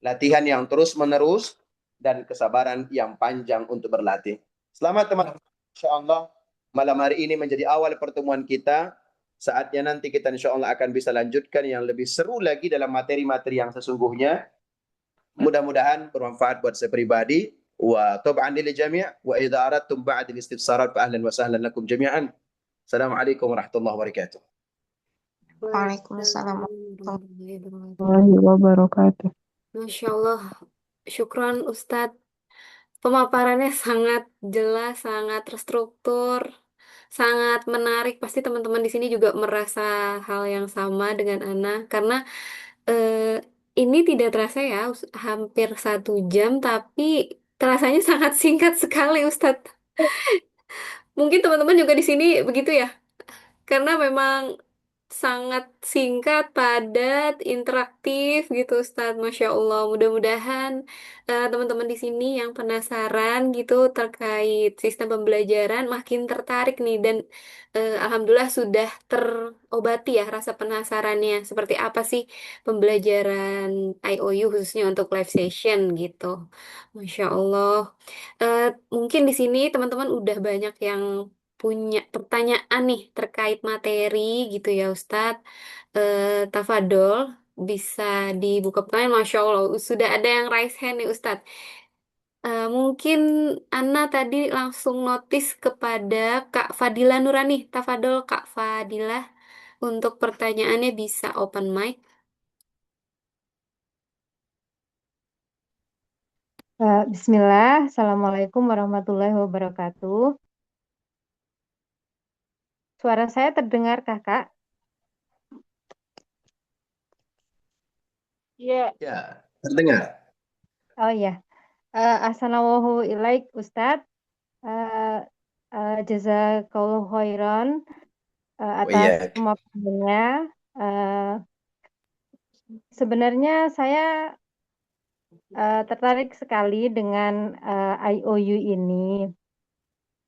latihan yang terus-menerus, dan kesabaran yang panjang untuk berlatih. Selamat teman-teman. InsyaAllah malam hari ini menjadi awal pertemuan kita. Saatnya nanti kita insya Allah akan bisa lanjutkan yang lebih seru lagi dalam materi-materi yang sesungguhnya. Mudah-mudahan bermanfaat buat saya pribadi. Wa tab'an lil jami' wa idza aradtum ba'd al-istifsarat fa ahlan wa sahlan lakum jami'an. Assalamualaikum warahmatullahi wabarakatuh. Waalaikumsalam Warahmatullahi wabarakatuh. warahmatullahi wabarakatuh. Masya Allah, syukran Ustadz. Pemaparannya sangat jelas, sangat terstruktur, sangat menarik. Pasti teman-teman di sini juga merasa hal yang sama dengan Ana, karena eh, ini tidak terasa ya, hampir 1 jam, tapi terasanya sangat singkat sekali, Ustadz. Mungkin teman-teman juga di sini begitu ya, karena memang sangat singkat, padat, interaktif gitu Ustadz. Masya Allah. Mudah-mudahan teman-teman di sini yang penasaran gitu terkait sistem pembelajaran makin tertarik nih, dan Alhamdulillah sudah terobati ya rasa penasarannya. Seperti apa sih pembelajaran IOU khususnya untuk live session gitu. Masya Allah. Eh, Mungkin di sini teman-teman udah banyak yang punya pertanyaan nih terkait materi gitu ya Ustadz. Tafadol bisa dibuka pertanyaan. Masya Allah sudah ada yang raise hand nih Ustadz. Mungkin Anna tadi langsung notice kepada Kak Fadila Nurani. Tafadol Kak Fadila, untuk pertanyaannya bisa open mic. Bismillah, Assalamualaikum warahmatullahi wabarakatuh. Suara saya terdengar, Kakak? Iya. Ya, terdengar. Oh ya. Assalamualaikum Ustadz. Eh, Jazakallahu khairan Oh atas iya. pemaparannya. Eh, Sebenarnya saya tertarik sekali dengan IOU ini.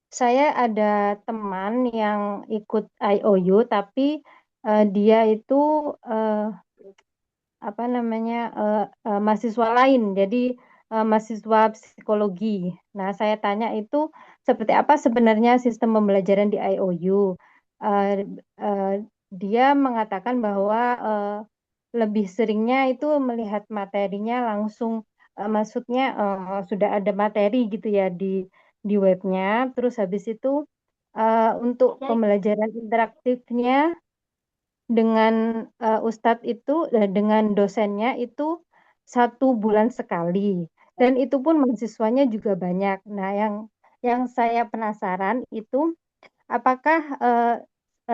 Saya ada teman yang ikut IOU, tapi dia itu eh, apa namanya mahasiswa lain, jadi mahasiswa psikologi. Nah, saya tanya itu seperti apa sebenarnya sistem pembelajaran di IOU. Eh, eh, Dia mengatakan bahwa lebih seringnya itu melihat materinya langsung, maksudnya sudah ada materi gitu ya di webnya. Terus habis itu untuk pembelajaran interaktifnya dengan Ustadz itu, dengan dosennya itu 1 bulan sekali. Dan itu pun mahasiswanya juga banyak. Nah, yang saya penasaran itu apakah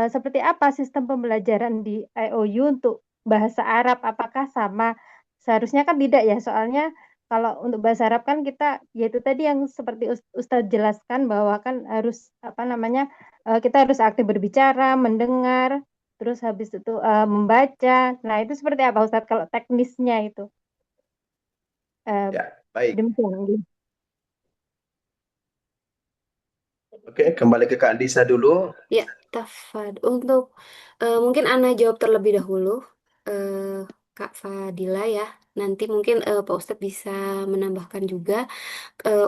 seperti apa sistem pembelajaran di IOU untuk bahasa Arab? Apakah sama? Seharusnya kan tidak ya, soalnya kalau untuk bahasa Arab kan kita, yaitu tadi yang seperti Ustadz jelaskan bahwa kan harus apa namanya, kita harus aktif berbicara, mendengar, terus habis itu membaca. Nah itu seperti apa Ustadz kalau teknisnya itu? Ya, baik. Demikian. Oke, kembali ke Kak Andisa dulu. Ya, Tafad. Untuk mungkin Ana jawab terlebih dahulu, Kak Fadila ya. Nanti mungkin Pak Ustadz bisa menambahkan juga.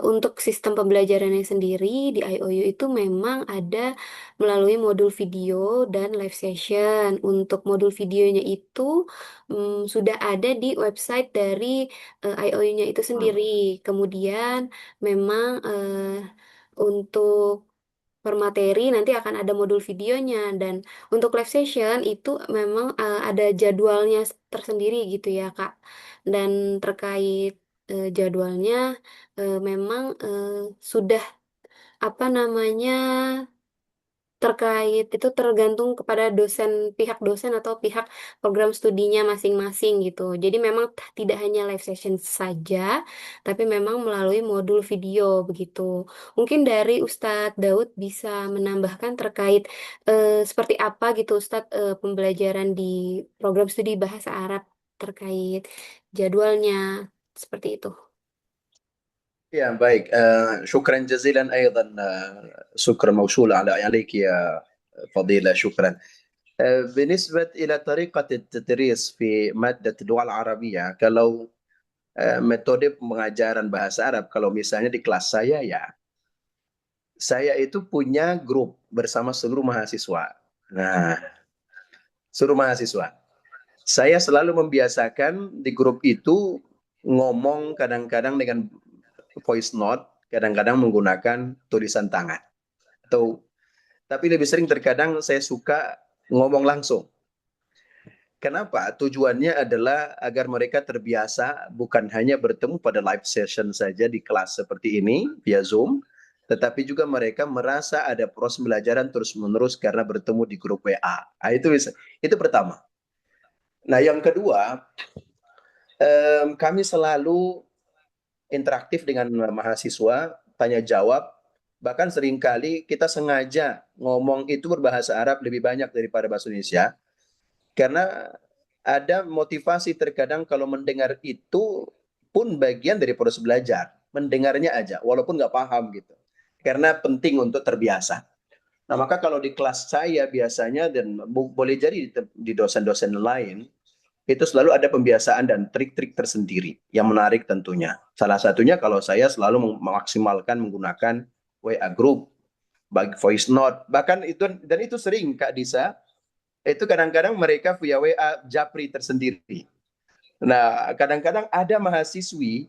Untuk sistem pembelajarannya sendiri di IOU itu memang ada melalui modul video dan live session. Untuk modul videonya itu sudah ada di website dari IOU-nya itu sendiri. Kemudian memang untuk per materi nanti akan ada modul videonya, dan untuk live session itu memang ada jadwalnya tersendiri gitu ya Kak. Dan terkait jadwalnya memang sudah apa namanya, terkait itu tergantung kepada pihak dosen atau pihak program studinya masing-masing gitu. Jadi memang tidak hanya live session saja, tapi memang melalui modul video begitu. Mungkin dari Ustadz Daud bisa menambahkan terkait seperti apa gitu Ustadz pembelajaran di program studi bahasa Arab terkait jadwalnya seperti itu. يا بايك شكرا جزيلا أيضا شكرا موصول عليك يا فضيلة شكرا بالنسبة إلى طريقة التدريس في مادة اللغة العربية kalau metode pengajaran bahasa Arab kalau misalnya di kelas saya ya saya itu punya grup bersama seluruh mahasiswa. Nah, seluruh mahasiswa. Saya selalu membiasakan di grup itu ngomong kadang-kadang dengan voice note, kadang-kadang menggunakan tulisan tangan. Tapi lebih sering terkadang saya suka ngomong langsung. Kenapa? Tujuannya adalah agar mereka terbiasa bukan hanya bertemu pada live session saja di kelas seperti ini via Zoom, tetapi juga mereka merasa ada proses pembelajaran terus-menerus karena bertemu di grup WA. Nah, itu pertama. Nah, yang kedua, kami selalu interaktif dengan mahasiswa, tanya jawab, bahkan seringkali kita sengaja ngomong itu berbahasa Arab lebih banyak daripada bahasa Indonesia, karena ada motivasi terkadang kalau mendengar itu pun bagian dari proses belajar, mendengarnya aja, walaupun nggak paham gitu, karena penting untuk terbiasa. Nah maka kalau di kelas saya biasanya dan boleh jadi di dosen-dosen lain, itu selalu ada pembiasaan dan trik-trik tersendiri yang menarik tentunya. Salah satunya kalau saya selalu memaksimalkan menggunakan WA group, bagi voice note, bahkan itu sering Kak Disa, itu kadang-kadang mereka via WA japri tersendiri. Nah, kadang-kadang ada mahasiswi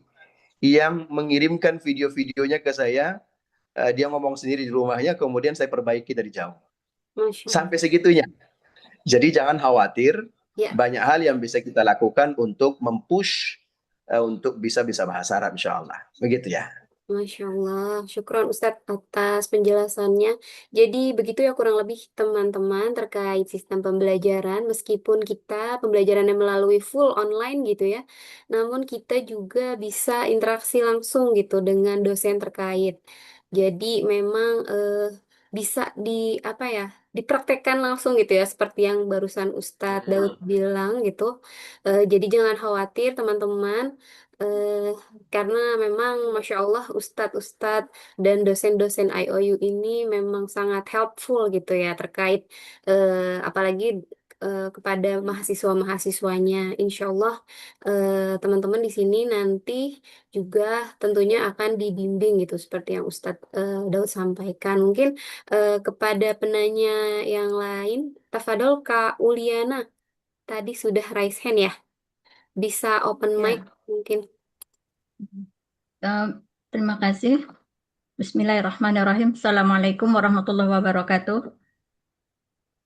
yang mengirimkan video-videonya ke saya, dia ngomong sendiri di rumahnya, kemudian saya perbaiki dari jauh. Masya Allah. Sampai segitunya. Jadi jangan khawatir, Ya. banyak hal yang bisa kita lakukan untuk mempush untuk bisa bahasa Arab insya Allah. Begitu ya. Masya Allah, syukron Ustadz atas penjelasannya. Jadi begitu ya kurang lebih teman-teman terkait sistem pembelajaran. Meskipun kita pembelajarannya melalui full online gitu ya, namun kita juga bisa interaksi langsung gitu dengan dosen terkait. Jadi memang bisa dipraktekkan langsung gitu ya, seperti yang barusan Ustadz Daud bilang gitu. Jadi jangan khawatir teman-teman. Eh, karena memang Masya Allah Ustadz-Ustadz dan dosen-dosen IOU ini memang sangat helpful gitu ya terkait apalagi kepada mahasiswa-mahasiswanya. Insya Allah teman-teman di sini nanti juga tentunya akan dibimbing gitu seperti yang Ustadz Daud sampaikan. Mungkin kepada penanya yang lain, Tafadol Kak Uliana tadi sudah raise hand ya. Bisa open mic Ya, mungkin. terima kasih. Bismillahirrahmanirrahim. Assalamualaikum warahmatullahi wabarakatuh.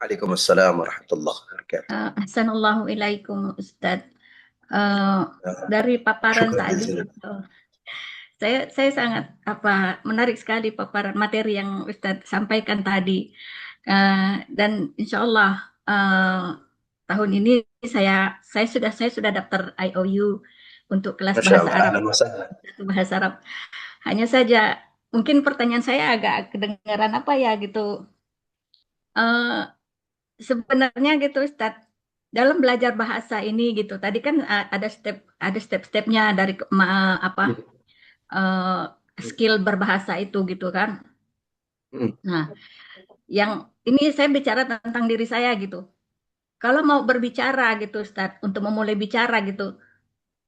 Waalaikumsalam warahmatullahi wabarakatuh. Ahsanallahu ilaikum Ustadz. Eh, dari paparan Syukran tadi, jazilan. saya sangat menarik sekali paparan materi yang Ustadz sampaikan tadi. Dan insya Allah tahun ini saya sudah daftar IOU untuk kelas Masya bahasa Allah, Arab, ahlan wa sahlan. satu bahasa Arab. Hanya saja mungkin pertanyaan saya agak kedengaran apa ya gitu. Eh, Sebenarnya gitu Ustadz, dalam belajar bahasa ini gitu, tadi kan ada step-stepnya dari eh, skill berbahasa itu gitu kan. Hmm. Nah, yang ini saya bicara tentang diri saya gitu. Kalau mau berbicara gitu Ustadz, untuk memulai bicara gitu,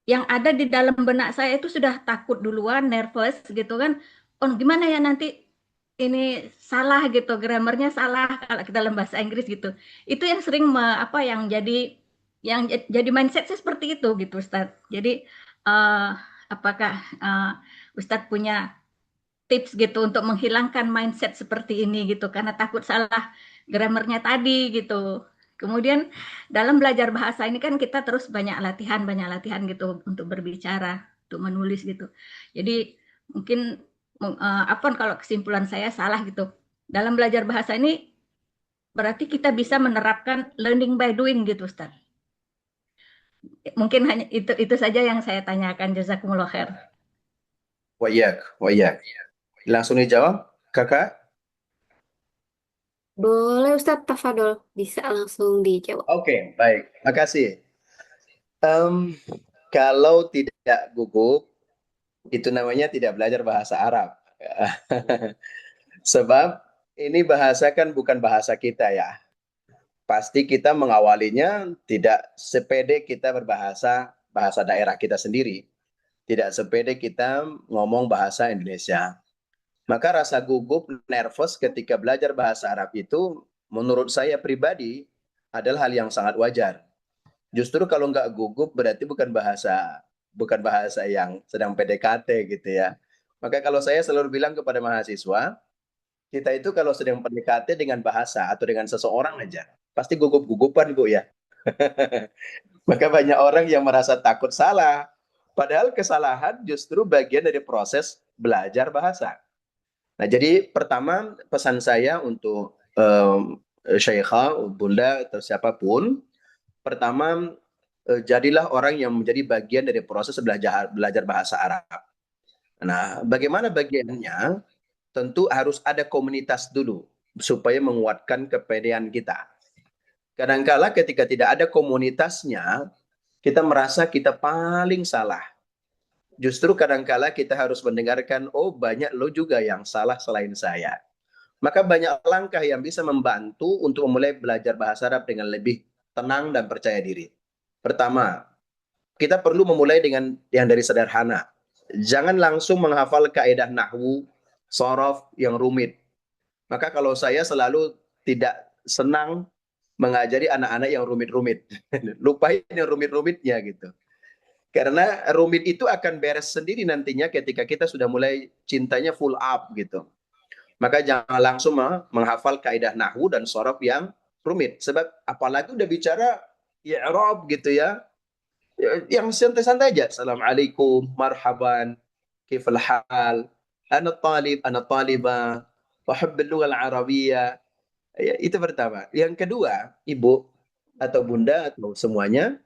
yang ada di dalam benak saya itu sudah takut duluan, nervous gitu kan. Oh, gimana ya nanti ini salah gitu, grammarnya salah kalau kita dalam bahasa Inggris gitu. Itu yang sering yang jadi mindset saya seperti itu gitu, Ustadz. Jadi apakah Ustadz punya tips gitu untuk menghilangkan mindset seperti ini gitu karena takut salah grammarnya tadi gitu. Kemudian dalam belajar bahasa ini kan kita terus banyak latihan gitu untuk berbicara, untuk menulis gitu. Jadi mungkin apa kalau kesimpulan saya salah gitu. Dalam belajar bahasa ini berarti kita bisa menerapkan learning by doing gitu, Ustaz. Mungkin hanya itu saja yang saya tanyakan. Jazakumullah khair. Wa iyyak, wa iyyak. Langsung dijawab, Kakak? Boleh Ustadz Tafadol, bisa langsung dijawab. Oke, baik. Makasih. Kalau tidak gugup, itu namanya tidak belajar bahasa Arab. Sebab ini bahasa kan bukan bahasa kita ya. Pasti kita mengawalinya tidak sepede kita berbahasa bahasa daerah kita sendiri. Tidak sepede kita ngomong bahasa Indonesia. Maka rasa gugup, nervous ketika belajar bahasa Arab itu menurut saya pribadi adalah hal yang sangat wajar. Justru kalau nggak gugup berarti bukan bahasa yang sedang PDKT gitu ya. Maka kalau saya selalu bilang kepada mahasiswa, kita itu kalau sedang PDKT dengan bahasa atau dengan seseorang aja, pasti gugup-gugupan Bu ya. Maka banyak orang yang merasa takut salah. Padahal kesalahan justru bagian dari proses belajar bahasa. Nah, jadi pertama pesan saya untuk Syekhah, Bunda atau siapapun, pertama jadilah orang yang menjadi bagian dari proses belajar bahasa Arab. Nah, bagaimana bagiannya? Tentu harus ada komunitas dulu supaya menguatkan kepedean kita. Kadangkala ketika tidak ada komunitasnya, kita merasa kita paling salah. Justru kadangkala kita harus mendengarkan, oh banyak lo juga yang salah selain saya. Maka banyak langkah yang bisa membantu untuk memulai belajar bahasa Arab dengan lebih tenang dan percaya diri. Pertama, kita perlu memulai dengan yang dari sederhana. Jangan langsung menghafal kaidah nahwu, sorof yang rumit. Maka kalau saya selalu tidak senang mengajari anak-anak yang rumit-rumit. Lupain yang rumit-rumitnya gitu. Karena rumit itu akan beres sendiri nantinya ketika kita sudah mulai cintanya full up gitu. Maka jangan langsung menghafal kaidah nahwu dan sorof yang rumit. Sebab apalagi udah bicara i'rab gitu ya, yang santai-santai aja. Assalamualaikum, marhaban, kifal hal, ana talib, ana talibah, wahab al-lughah al-arabiyyah. Ya, itu pertama. Yang kedua, Ibu atau Bunda atau semuanya,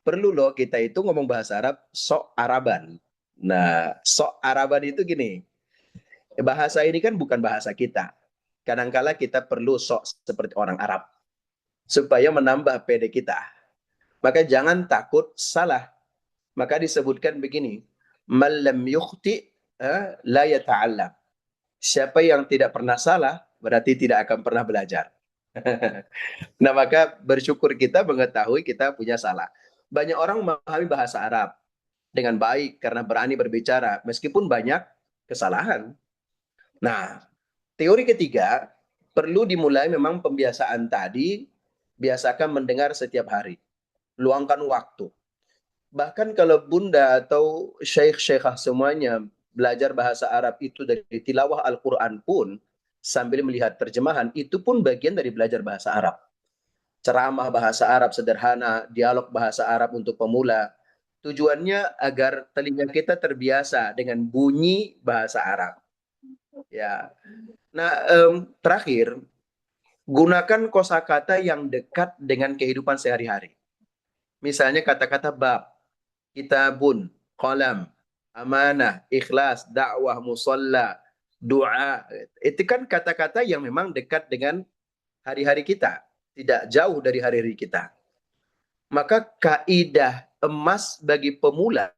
perlu loh kita itu ngomong bahasa Arab sok Araban. Nah, sok Araban itu gini, bahasa ini kan bukan bahasa kita. Kadangkala kita perlu sok seperti orang Arab supaya menambah PD kita. Maka jangan takut salah. Maka disebutkan begini, man lam yukhti la yata'allam. Siapa yang tidak pernah salah berarti tidak akan pernah belajar. Nah, maka bersyukur kita mengetahui kita punya salah. Banyak orang memahami bahasa Arab dengan baik karena berani berbicara meskipun banyak kesalahan. Nah, teori ketiga, perlu dimulai memang pembiasaan tadi, biasakan mendengar setiap hari. Luangkan waktu. Bahkan kalau Bunda atau syekh-syekhah semuanya belajar bahasa Arab itu dari tilawah Al-Quran pun, sambil melihat terjemahan, itu pun bagian dari belajar bahasa Arab. Ceramah bahasa Arab sederhana, dialog bahasa Arab untuk pemula, Tujuannya agar telinga kita terbiasa dengan bunyi bahasa Arab. Ya. Nah, terakhir, gunakan kosakata yang dekat dengan kehidupan sehari-hari. Misalnya kata-kata bab, kitabun, qalam, amanah, ikhlas, dakwah, musalla, doa. Itu kan kata-kata yang memang dekat dengan hari-hari kita, tidak jauh dari hari-hari kita. Maka kaidah emas bagi pemula,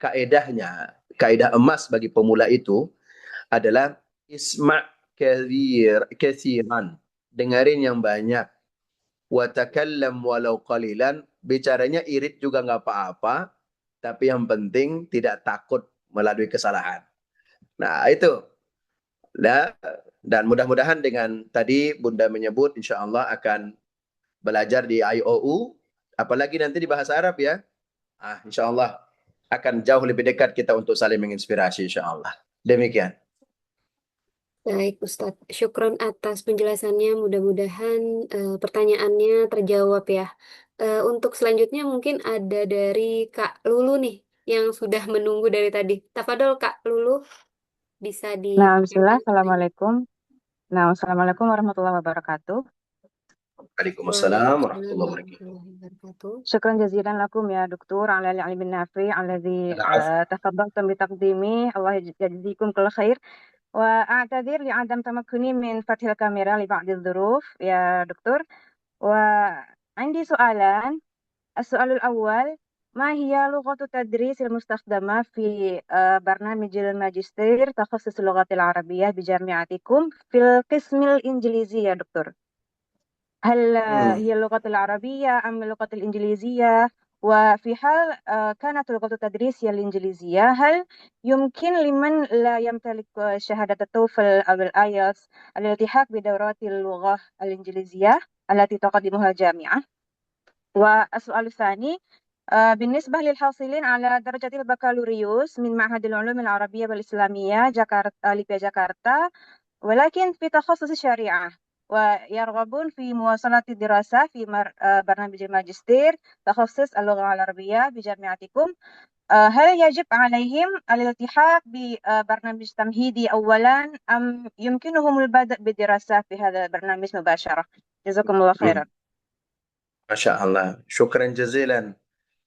kaidah emas bagi pemula itu adalah isma' kathiran, dengerin yang banyak, wa takallam walau qalilan, bicaranya irit juga nggak apa-apa, tapi yang penting tidak takut melalui kesalahan. Nah, itu. Dan mudah-mudahan dengan tadi Bunda menyebut insya Allah akan belajar di IOU, apalagi nanti di bahasa Arab ya. Insya Allah akan jauh lebih dekat kita untuk saling menginspirasi insya Allah. Demikian. Baik, Ustadz. Syukron atas penjelasannya. Mudah-mudahan pertanyaannya terjawab ya. Untuk selanjutnya mungkin ada dari Kak Lulu nih yang sudah menunggu dari tadi. Tafadol Kak Lulu, bisa Nah, bismillah, ditanyakan. assalamualaikum. Nah, assalamualaikum warahmatullahi wabarakatuh. Waalaikumsalam Waalaikumsalam warahmatullahi wabarakatuh. warahmatullahi wabarakatuh. شكرا جزيلا لكم يا دكتور على العلم النافع الذي العفو. تفضلتم بتقديمه. الله يجزيكم كل خير. وأعتذر لعدم تمكني من فتح الكاميرا لبعض الظروف يا دكتور. وعندي سؤالان. السؤال الأول: ما هي لغة التدريس المستخدمة في برنامج الماجستير تخصص اللغة العربية بجامعتكم في القسم الإنجليزي يا دكتور؟ هل هي اللغة العربية أم اللغة الإنجليزية؟ وفي حال كانت لغة التدريس هي الإنجليزية، هل يمكن لمن لا يمتلك شهادة التوفل أو الآيلتس الالتحاق بدورات اللغة الإنجليزية التي تقدمها الجامعة؟ والسؤال الثاني: بالنسبة للحاصلين على درجة البكالوريوس من معهد العلوم العربية والإسلامية ليبيا جاكرتا، ولكن في تخصص الشريعة، ويرغبون في مواصلة الدراسة في برنامج الماجستير تخصص اللغة العربية بجامعتكم، هل يجب عليهم الالتحاق ببرنامج تمهيدي أولا أم يمكنهم البدء بالدراسة في هذا البرنامج مباشرة؟ جزاكم الله خيرا. ما شاء الله، شكرا جزيلا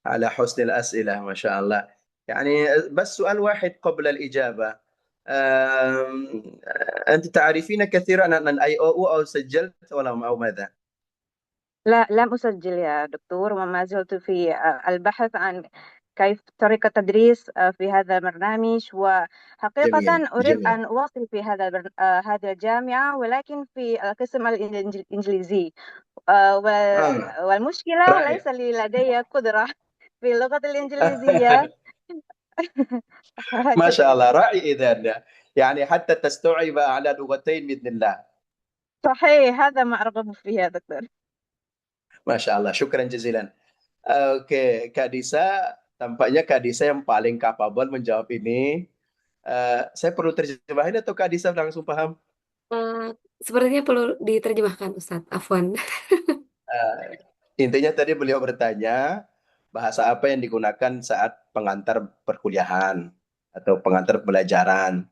على حسن الأسئلة، ما شاء الله. يعني بس سؤال واحد قبل الإجابة. أنت تعرفين كثيرا عن IOU أو سجلت أو ماذا؟ لا، لم أسجل يا دكتور، وما زلت في البحث عن كيف طريقة تدريس في هذا البرنامج، وحقيقة جميل أريد جميل. أن أواصل في هذه الجامعة، ولكن في القسم الإنجليزي، والمشكلة رائع. ليس لدي قدرة في اللغة الإنجليزية. ما شاء الله، رائع. إذا يعني حتى تستوعب على لغتين بإذن الله. صحيح، هذا ما أرغب فيه يا دكتور. Masya Allah, syukran jazilan. Oke, Kak Disa, tampaknya Kak Disa yang paling kapabel menjawab ini. Saya perlu terjemahin atau Kak Disa langsung paham? Sepertinya perlu diterjemahkan, Ustadz. Afwan. Intinya tadi beliau bertanya, bahasa apa yang digunakan saat pengantar perkuliahan atau pengantar pelajaran.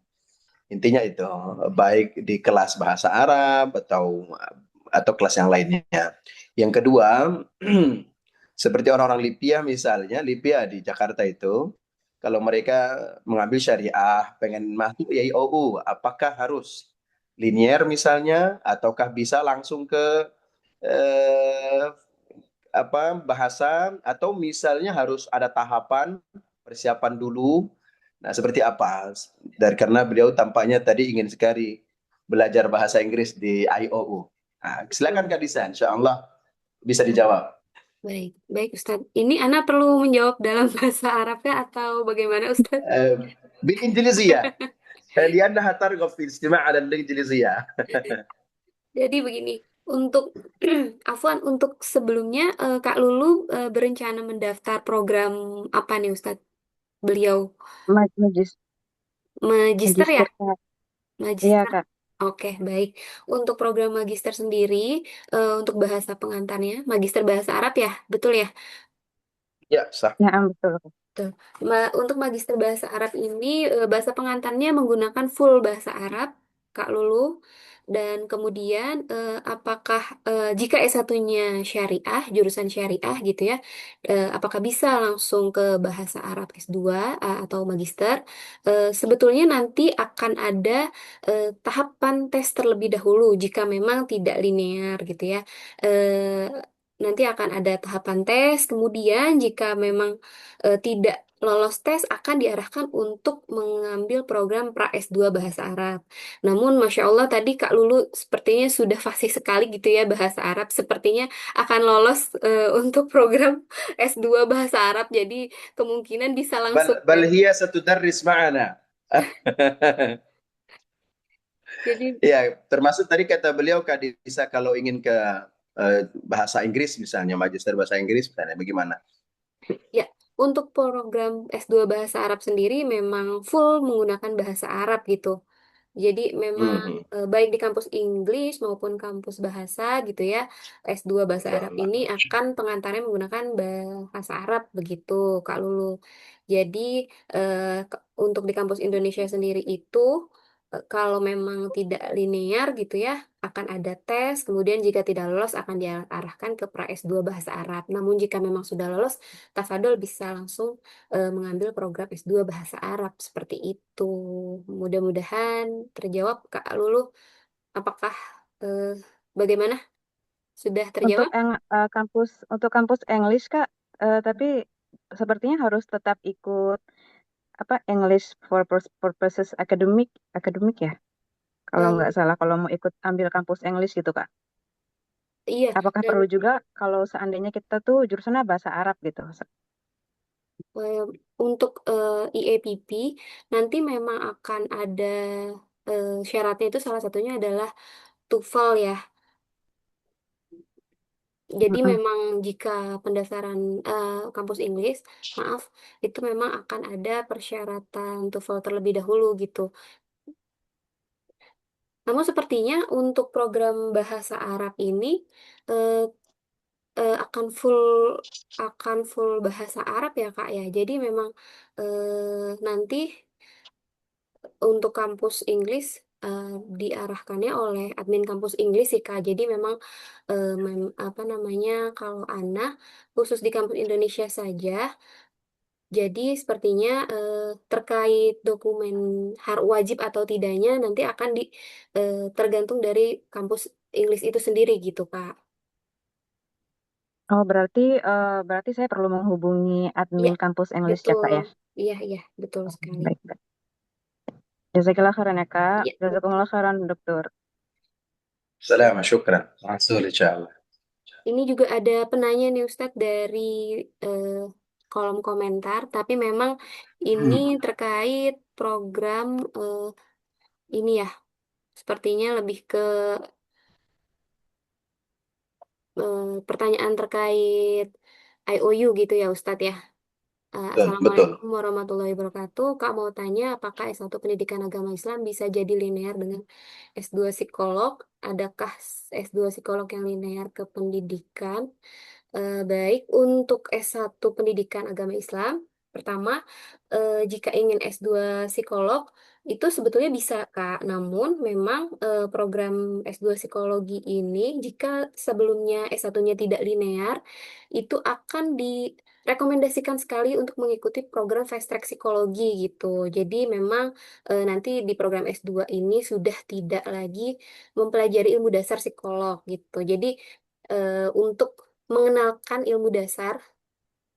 Intinya itu, baik di kelas bahasa Arab atau kelas yang lainnya. Yang kedua, seperti orang-orang Libya misalnya, Libya di Jakarta itu, kalau mereka mengambil syariah, pengen masuk IOU, apakah harus linier misalnya, ataukah bisa langsung ke eh, bahasa, atau misalnya harus ada tahapan persiapan dulu. Nah, seperti apa? Karena beliau tampaknya tadi ingin sekali belajar bahasa Inggris di IOU. Nah, silakan Kak Disa, insya Allah bisa dijawab. Baik, baik Ustadz. Ini Ana perlu menjawab dalam bahasa Arabnya atau bagaimana Ustadz? بالإنجليزية لأنها ترغب في الاستماع على الإنجليزية. Jadi begini, untuk Afwan, untuk sebelumnya Kak Lulu berencana mendaftar program apa nih Ustadz? Beliau Magister, magister ya? Kak. Iya, Magister. Kak. Oke, baik. Untuk program magister sendiri, untuk bahasa pengantarnya, magister bahasa Arab ya, betul ya? Ya, sah. Naam, betul. Betul. Untuk magister bahasa Arab ini bahasa pengantarnya menggunakan full bahasa Arab, Kak Lulu. Dan kemudian apakah jika S1-nya syariah, jurusan syariah gitu ya, apakah bisa langsung ke bahasa Arab S2 atau magister? Sebetulnya nanti akan ada tahapan tes terlebih dahulu jika memang tidak linear gitu ya. Eh, Nanti akan ada tahapan tes, kemudian jika memang tidak lolos tes akan diarahkan untuk mengambil program pra S2 Bahasa Arab. Namun Masya Allah tadi Kak Lulu sepertinya sudah fasih sekali gitu ya bahasa Arab. Sepertinya akan lolos untuk program S2 Bahasa Arab. Jadi kemungkinan bisa langsung بل dari. هي ستدرس معنا. Jadi Ya, termasuk tadi kata beliau Kak Disa kalau ingin ke bahasa Inggris misalnya, magister bahasa Inggris misalnya, bagaimana? ya, untuk program S2 Bahasa Arab sendiri memang full menggunakan bahasa Arab gitu. Jadi memang Mhm. baik di kampus Inggris maupun kampus bahasa gitu ya, S2 Bahasa Ya Arab Allah. ini akan pengantarnya menggunakan bahasa Arab begitu, Kak Lulu. Jadi untuk di kampus Indonesia sendiri itu kalau memang tidak linear gitu ya, akan ada tes, kemudian jika tidak lolos akan diarahkan ke pra S2 Bahasa Arab. Namun jika memang sudah lolos, tafadhol bisa langsung mengambil program S2 Bahasa Arab seperti itu. Mudah-mudahan terjawab Kak Lulu. Apakah eh, bagaimana? Sudah Untuk terjawab? kampus English Kak, tapi sepertinya harus tetap ikut apa English for purposes akademik akademik ya. Kalau nggak Eh, salah, kalau mau ikut ambil kampus English gitu Kak. iya, Apakah dan perlu juga kalau seandainya kita tuh jurusannya bahasa Arab gitu? eh, untuk IAPP nanti memang akan ada syaratnya itu salah satunya adalah TOEFL ya. Jadi Mm-mm. memang jika pendaftaran kampus Inggris, maaf, itu memang akan ada persyaratan TOEFL terlebih dahulu gitu. Namun sepertinya untuk program bahasa Arab ini eh, akan full bahasa Arab ya Kak ya. Jadi memang nanti untuk kampus Inggris diarahkannya oleh admin kampus Inggris sih Kak. Jadi memang apa namanya kalau Ana khusus di kampus Indonesia saja. Jadi sepertinya terkait dokumen wajib atau tidaknya nanti akan tergantung dari kampus Inggris itu sendiri gitu Kak. Oh, berarti saya perlu menghubungi Iya, admin kampus English ya betul. Kak ya. Iya, iya, betul Oh, sekali. baik, baik. Jazakillah khairan ya Kak. Iya, Jazakumullah khairan dokter. سلامة شكرا معسول إن شاء الله. ini juga ada penanya nih Ustadz dari eh, kolom komentar, tapi memang ini terkait program ini ya, sepertinya lebih ke pertanyaan terkait IOU gitu ya Ustadz ya. Betul. Assalamualaikum warahmatullahi wabarakatuh. Kak mau tanya, apakah S1 Pendidikan Agama Islam bisa jadi linear dengan S2 Psikolog? Adakah S2 Psikolog yang linear ke pendidikan? Baik, untuk S1 Pendidikan Agama Islam, pertama, jika ingin S2 Psikolog, itu sebetulnya bisa, Kak. Namun, memang program S2 Psikologi ini, jika sebelumnya S1-nya tidak linear, itu akan direkomendasikan sekali untuk mengikuti program Fast Track Psikologi gitu. Jadi, memang nanti di program S2 ini sudah tidak lagi mempelajari ilmu dasar psikolog gitu. Jadi, untuk mengenalkan ilmu dasar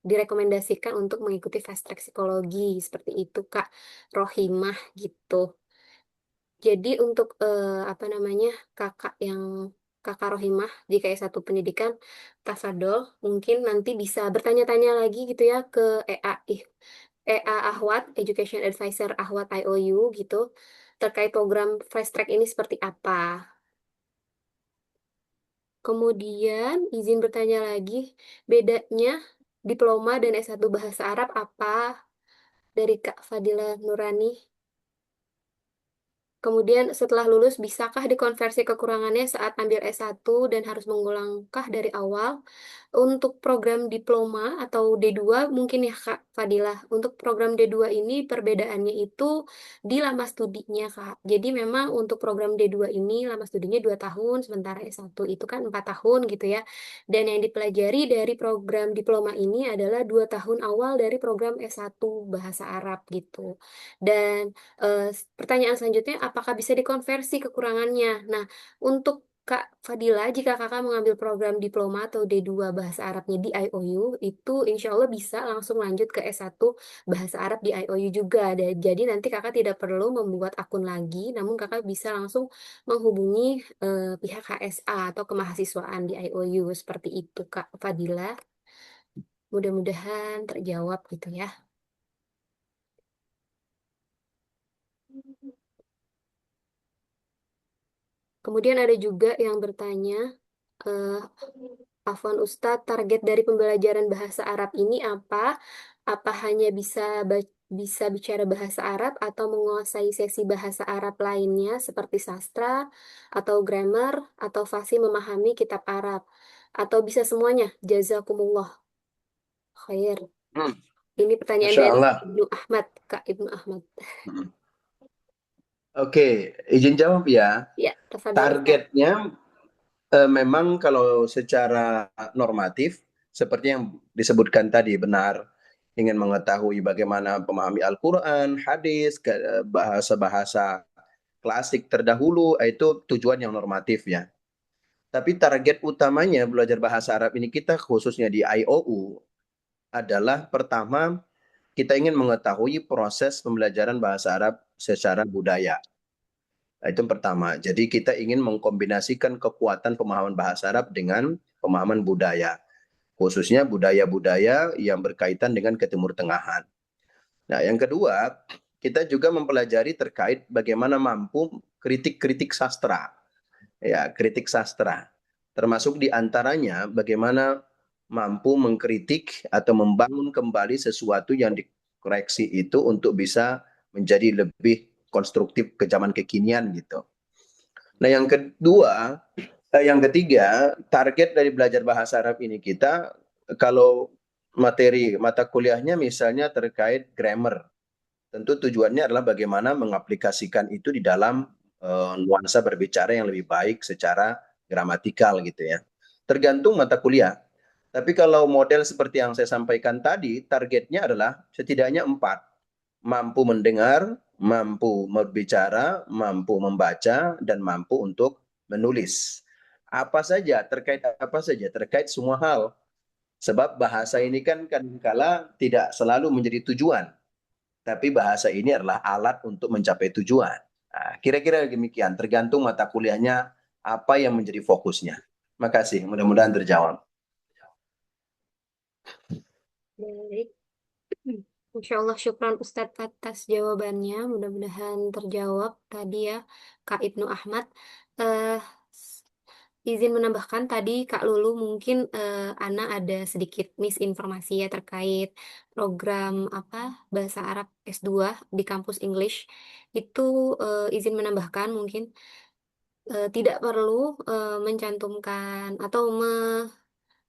direkomendasikan untuk mengikuti fast track psikologi seperti itu Kak Rohimah gitu. Jadi untuk apa namanya kakak Rohimah jika S1 pendidikan Tafadol mungkin nanti bisa bertanya-tanya lagi gitu ya ke EA Ahwat Education Advisor Ahwat IOU gitu terkait program fast track ini seperti apa. Kemudian izin bertanya lagi, bedanya diploma dan S1 Bahasa Arab apa dari Kak Fadila Nurani? Kemudian setelah lulus, bisakah dikonversi kekurangannya saat ambil S1 dan harus mengulangkah dari awal? Untuk program diploma atau D2 mungkin ya Kak Fadilah. Untuk program D2 ini perbedaannya itu di lama studinya Kak. Jadi memang untuk program D2 ini lama studinya 2 tahun, sementara S1 itu kan 4 tahun gitu ya. Dan yang dipelajari dari program diploma ini adalah 2 tahun awal dari program S1 Bahasa Arab gitu. Dan pertanyaan selanjutnya, apakah bisa dikonversi kekurangannya? Nah, untuk Kak Fadila, jika kakak mengambil program diploma atau D2 Bahasa Arabnya di IOU, itu insya Allah bisa langsung lanjut ke S1 Bahasa Arab di IOU juga. Jadi nanti kakak tidak perlu membuat akun lagi, namun kakak bisa langsung menghubungi pihak HSA atau kemahasiswaan di IOU. Seperti itu Kak Fadila. Mudah-mudahan terjawab gitu ya. Kemudian ada juga yang bertanya, eh, Afwan Ustadz, target dari pembelajaran bahasa Arab ini apa? Apa hanya bisa bicara bahasa Arab atau menguasai sesi bahasa Arab lainnya seperti sastra atau grammar atau fasih memahami kitab Arab? Atau bisa semuanya? Jazakumullah khair. Hmm, Ini pertanyaan Masya dari Allah. Ibnu Ahmad, Kak Ibnu Ahmad. Hmm. Oke, izin jawab ya. Ya, tafadhol Ustadz. Targetnya memang kalau secara normatif, seperti yang disebutkan tadi, benar. Ingin mengetahui bagaimana memahami Al-Quran, hadis, bahasa-bahasa klasik terdahulu, itu tujuan yang normatif ya. Tapi target utamanya belajar bahasa Arab ini kita khususnya di IOU adalah pertama, kita ingin mengetahui proses pembelajaran bahasa Arab secara budaya. Itu yang pertama. Jadi kita ingin mengkombinasikan kekuatan pemahaman bahasa Arab dengan pemahaman budaya. Khususnya budaya-budaya yang berkaitan dengan Ketimur Tengahan. Nah, yang kedua, kita juga mempelajari terkait bagaimana mampu kritik-kritik sastra. Ya, kritik sastra. Termasuk di antaranya bagaimana mampu mengkritik atau membangun kembali sesuatu yang dikoreksi itu untuk bisa menjadi lebih konstruktif ke zaman kekinian gitu. Nah, yang ketiga, target dari belajar bahasa Arab ini kita, kalau materi mata kuliahnya misalnya terkait grammar, tentu tujuannya adalah bagaimana mengaplikasikan itu di dalam nuansa berbicara yang lebih baik secara gramatikal gitu ya. Tergantung mata kuliah. Tapi kalau model seperti yang saya sampaikan tadi, targetnya adalah setidaknya 4. Mampu mendengar, mampu berbicara, mampu membaca, dan mampu untuk menulis. Apa saja, terkait apa saja, terkait semua hal. Sebab bahasa ini kan kadangkala tidak selalu menjadi tujuan. Tapi bahasa ini adalah alat untuk mencapai tujuan. Nah, kira-kira demikian, tergantung mata kuliahnya apa yang menjadi fokusnya. Makasih, mudah-mudahan terjawab. Baik. Insya Allah syukran Ustadz atas jawabannya. Mudah-mudahan terjawab tadi ya Kak Ibnu Ahmad. Eh, izin menambahkan tadi Kak Lulu mungkin Ana ada sedikit misinformasi ya terkait program apa bahasa Arab S2 di kampus English. Itu izin menambahkan mungkin tidak perlu mencantumkan atau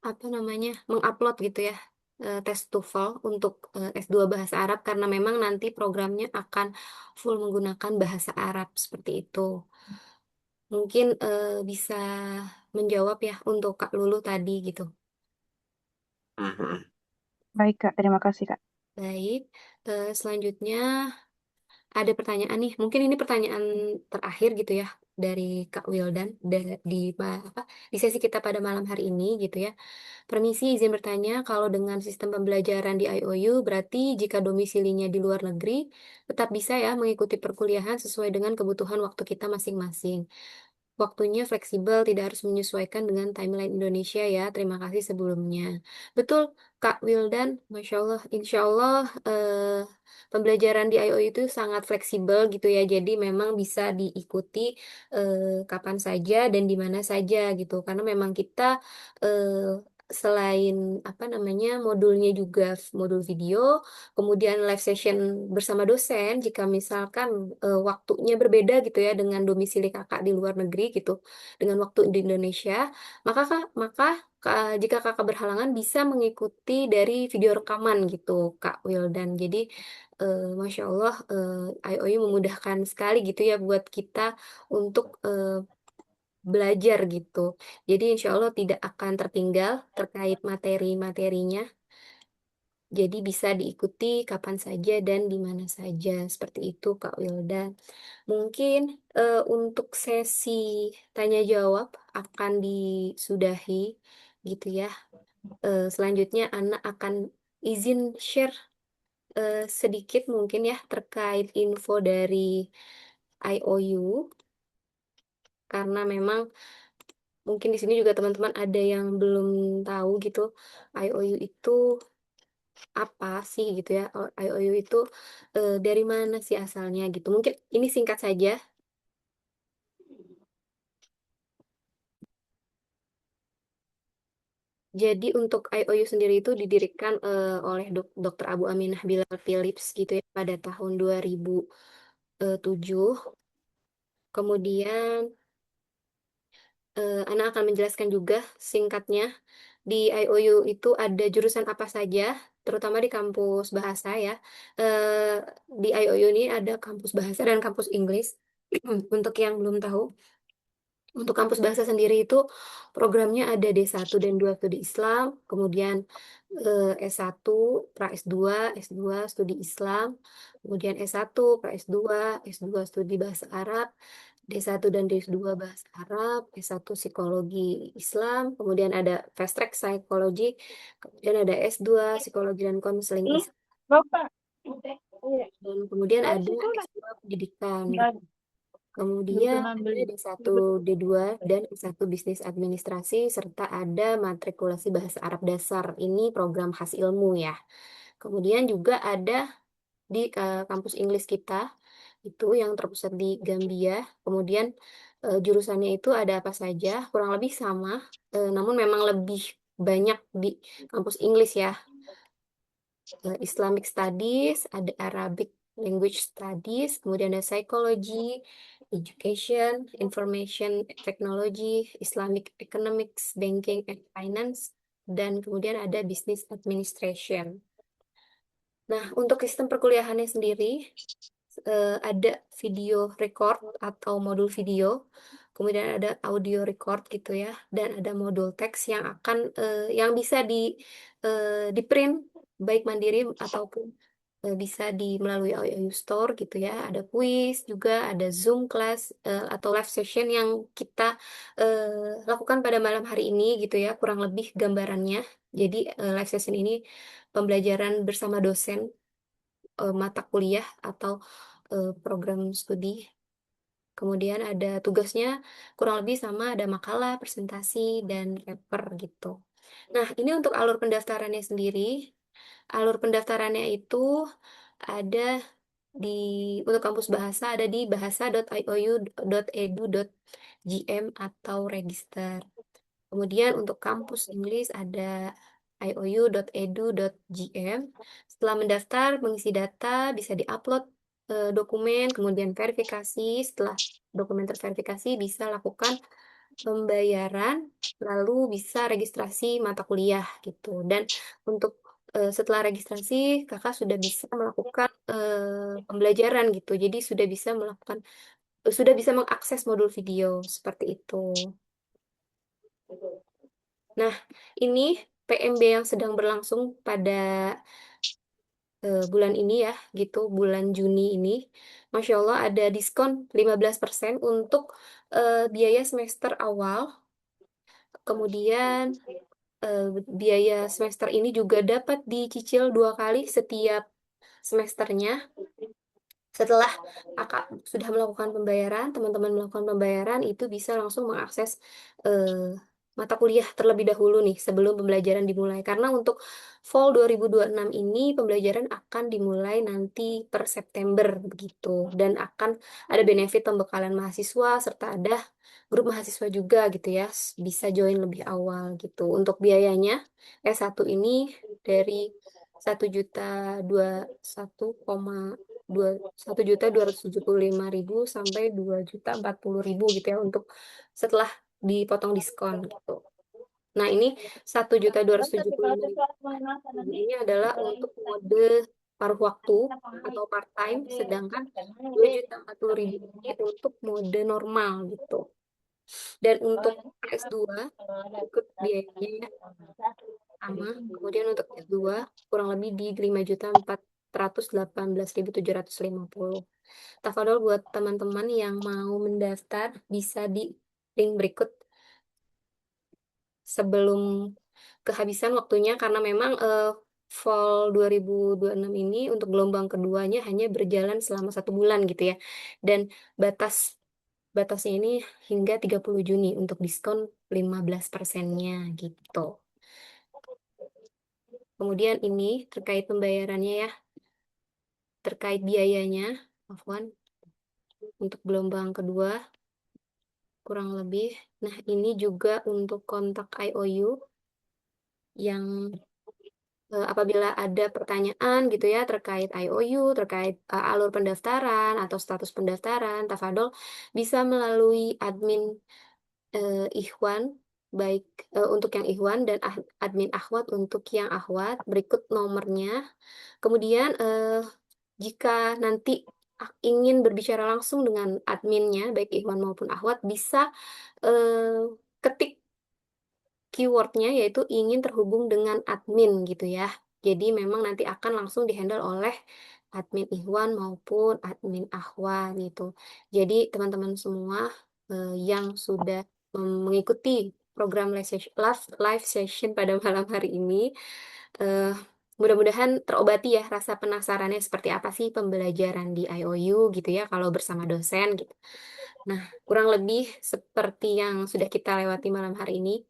apa namanya mengupload gitu ya tes TOEFL untuk S2 bahasa Arab karena memang nanti programnya akan full menggunakan bahasa Arab seperti itu. Mungkin bisa menjawab ya untuk Kak Lulu tadi gitu. Baik, Kak. Terima kasih, Kak. Baik, selanjutnya ada pertanyaan nih. Mungkin ini pertanyaan terakhir gitu ya dari Kak Wildan di sesi kita pada malam hari ini gitu ya. Permisi izin bertanya, kalau dengan sistem pembelajaran di IOU, berarti jika domisilinya di luar negeri, tetap bisa ya mengikuti perkuliahan sesuai dengan kebutuhan waktu kita masing-masing. Waktunya fleksibel, tidak harus menyesuaikan dengan timeline Indonesia ya. Terima kasih sebelumnya. Betul, Kak Wildan, Masya Allah, Insya Allah pembelajaran di IOU itu sangat fleksibel gitu ya. Jadi memang bisa diikuti kapan saja dan di mana saja gitu. Karena memang kita selain apa namanya modulnya juga modul video, kemudian live session bersama dosen jika misalkan waktunya berbeda gitu ya dengan domisili kakak di luar negeri gitu, dengan waktu di Indonesia, jika kakak berhalangan bisa mengikuti dari video rekaman gitu Kak Wildan. Jadi Masya Allah IOU memudahkan sekali gitu ya buat kita untuk belajar gitu. Jadi insya Allah tidak akan tertinggal terkait materi-materinya. Jadi bisa diikuti kapan saja dan di mana saja. Seperti itu Kak Wilda. Mungkin untuk sesi tanya jawab akan disudahi gitu ya. Selanjutnya anak akan izin share sedikit mungkin ya terkait info dari IOU karena memang mungkin di sini juga teman-teman ada yang belum tahu gitu IOU itu apa sih gitu ya. IOU itu dari mana sih asalnya gitu. Mungkin ini singkat saja. Jadi untuk IOU sendiri itu didirikan oleh Dr. Abu Aminah Bilal Philips gitu ya pada tahun 2007. Kemudian Ana akan menjelaskan juga singkatnya di IOU itu ada jurusan apa saja, terutama di kampus bahasa ya. Eh, di IOU ini ada kampus bahasa dan kampus Inggris. Untuk yang belum tahu, untuk kampus bahasa sendiri itu programnya ada D1 dan 2 studi Islam, kemudian S1, pra S2, S2 studi Islam, kemudian S1, pra S2, S2 studi bahasa Arab, D1 dan D2 bahasa Arab, S1 psikologi Islam, kemudian ada fast track psikologi, kemudian ada S2 psikologi dan konseling Islam, Bapak. dan kemudian ada S2 pendidikan. Kemudian ada D1, D2, dan S1 Bisnis Administrasi, serta ada matrikulasi Bahasa Arab Dasar. Ini program khas ilmu ya. Kemudian juga ada di kampus Inggris kita, itu yang terpusat di Gambia. Kemudian jurusannya itu ada apa saja, kurang lebih sama, namun memang lebih banyak di kampus Inggris ya. Islamic Studies, ada Arabic Language Studies, kemudian ada Psychology, Education, Information Technology, Islamic Economics, Banking and Finance, dan kemudian ada Business Administration. Nah, untuk sistem perkuliahannya sendiri, ada video record atau modul video, kemudian ada audio record gitu ya, dan ada modul teks yang akan yang bisa di print baik mandiri ataupun bisa di melalui IOU Store gitu ya. Ada kuis juga, ada Zoom class atau live session yang kita lakukan pada malam hari ini gitu ya, kurang lebih gambarannya. Jadi live session ini pembelajaran bersama dosen mata kuliah atau program studi. Kemudian ada tugasnya kurang lebih sama, ada makalah, presentasi, dan paper gitu. Nah, ini untuk alur pendaftarannya sendiri. Alur pendaftarannya itu ada di untuk kampus bahasa ada di bahasa.iou.edu.gm atau register. Kemudian untuk kampus Inggris ada iou.edu.gm. Setelah mendaftar, mengisi data, bisa diupload dokumen, kemudian verifikasi. Setelah dokumen terverifikasi, bisa lakukan pembayaran, lalu bisa registrasi mata kuliah gitu. Dan untuk setelah registrasi, kakak sudah bisa melakukan pembelajaran gitu. Jadi sudah bisa mengakses modul video seperti itu. Nah, ini PMB yang sedang berlangsung pada bulan ini ya, gitu, bulan Juni ini. Masya Allah ada diskon 15% untuk biaya semester awal. Kemudian biaya semester ini juga dapat dicicil 2 kali setiap semesternya. Setelah kakak sudah melakukan pembayaran, teman-teman melakukan pembayaran, itu bisa langsung mengakses mata kuliah terlebih dahulu nih sebelum pembelajaran dimulai. Karena untuk Fall 2026 ini pembelajaran akan dimulai nanti per September begitu. Dan akan ada benefit pembekalan mahasiswa serta ada grup mahasiswa juga gitu ya. Bisa join lebih awal gitu. Untuk biayanya S1 ini dari 1.275.000 sampai 2.040.000 gitu ya untuk setelah dipotong diskon gitu. Nah, ini 1.275.000 ini adalah untuk mode paruh waktu atau part time, sedangkan 2.040.000 ini untuk mode normal gitu. Dan untuk S2 ikut biayanya sama. Kemudian untuk S2 kurang lebih di 5.418.750. Tafadhol buat teman-teman yang mau mendaftar bisa di link berikut sebelum kehabisan waktunya karena memang Fall 2026 ini untuk gelombang keduanya hanya berjalan selama 1 bulan gitu ya. Dan batasnya ini hingga 30 Juni untuk diskon 15%-nya gitu. Kemudian ini terkait pembayarannya ya, terkait biayanya, Afwan, untuk gelombang kedua kurang lebih. Nah, ini juga untuk kontak IOU yang apabila ada pertanyaan gitu ya terkait IOU, terkait alur pendaftaran atau status pendaftaran, tafadhol bisa melalui admin Ikhwan, baik untuk yang Ikhwan dan admin Akhwat untuk yang Akhwat. Berikut nomornya. Kemudian jika nanti ingin berbicara langsung dengan adminnya, baik Ikhwan maupun Akhwat, bisa ketik keywordnya yaitu ingin terhubung dengan admin gitu ya. Jadi memang nanti akan langsung dihandle oleh admin Ikhwan maupun admin Akhwat gitu. Jadi teman-teman semua yang sudah mengikuti program live session pada malam hari ini, eh, mudah-mudahan terobati ya rasa penasarannya seperti apa sih pembelajaran di IOU gitu ya kalau bersama dosen gitu. Nah, kurang lebih seperti yang sudah kita lewati malam hari ini.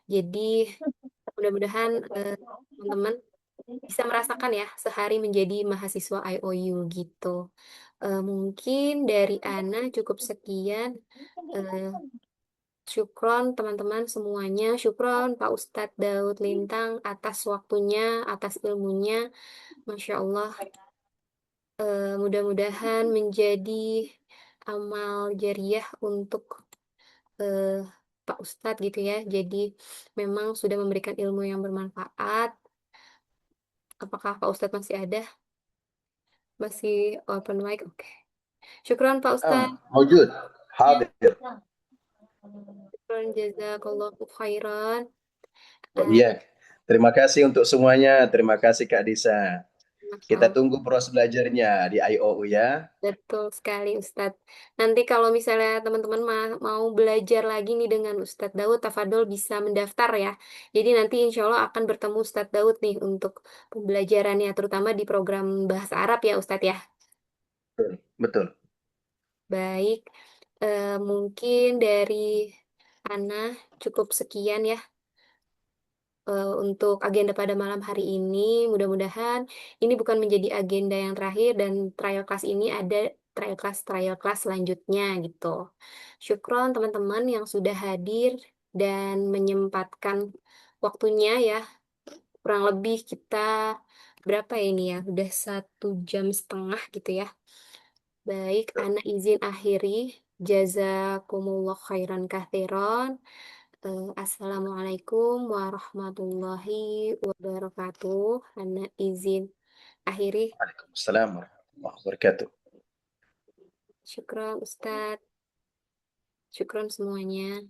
Jadi mudah-mudahan teman-teman bisa merasakan ya sehari menjadi mahasiswa IOU gitu. Mungkin dari Ana cukup sekian. Eh, Syukron teman-teman semuanya. Syukron Pak Ustadz Daud Lintang atas waktunya, atas ilmunya. Masya Allah. Mudah-mudahan menjadi amal jariah untuk eh, Pak Ustadz gitu ya. Jadi memang sudah memberikan ilmu yang bermanfaat. Apakah Pak Ustadz masih ada? Masih open mic? Oke. Syukron Pak Ustadz. موجود حاضر. Syukron jazakallahu khairan. Iya. Terima kasih untuk semuanya. Terima kasih Kak Disa. Masya Kita Allah. tunggu proses belajarnya di IOU ya. Betul sekali Ustadz. Nanti kalau misalnya teman-teman mau belajar lagi nih dengan Ustadz Daud, tafadhol bisa mendaftar ya. Jadi nanti insya Allah akan bertemu Ustadz Daud nih untuk pembelajarannya, terutama di program bahasa Arab ya Ustadz ya. Betul. Baik, mungkin dari Ana cukup sekian ya untuk agenda pada malam hari ini. Mudah-mudahan ini bukan menjadi agenda yang terakhir dan trial class ini ada trial class selanjutnya gitu. Syukron teman-teman yang sudah hadir dan menyempatkan waktunya ya. Kurang lebih kita berapa ini ya? Udah 1 jam setengah gitu ya. Baik, Ana izin akhiri. Jazakumullah khairan kathiron. Assalamualaikum warahmatullahi wabarakatuh. Ana izin akhiri. Waalaikumsalam warahmatullahi wabarakatuh. Syukron Ustadz. Syukron semuanya.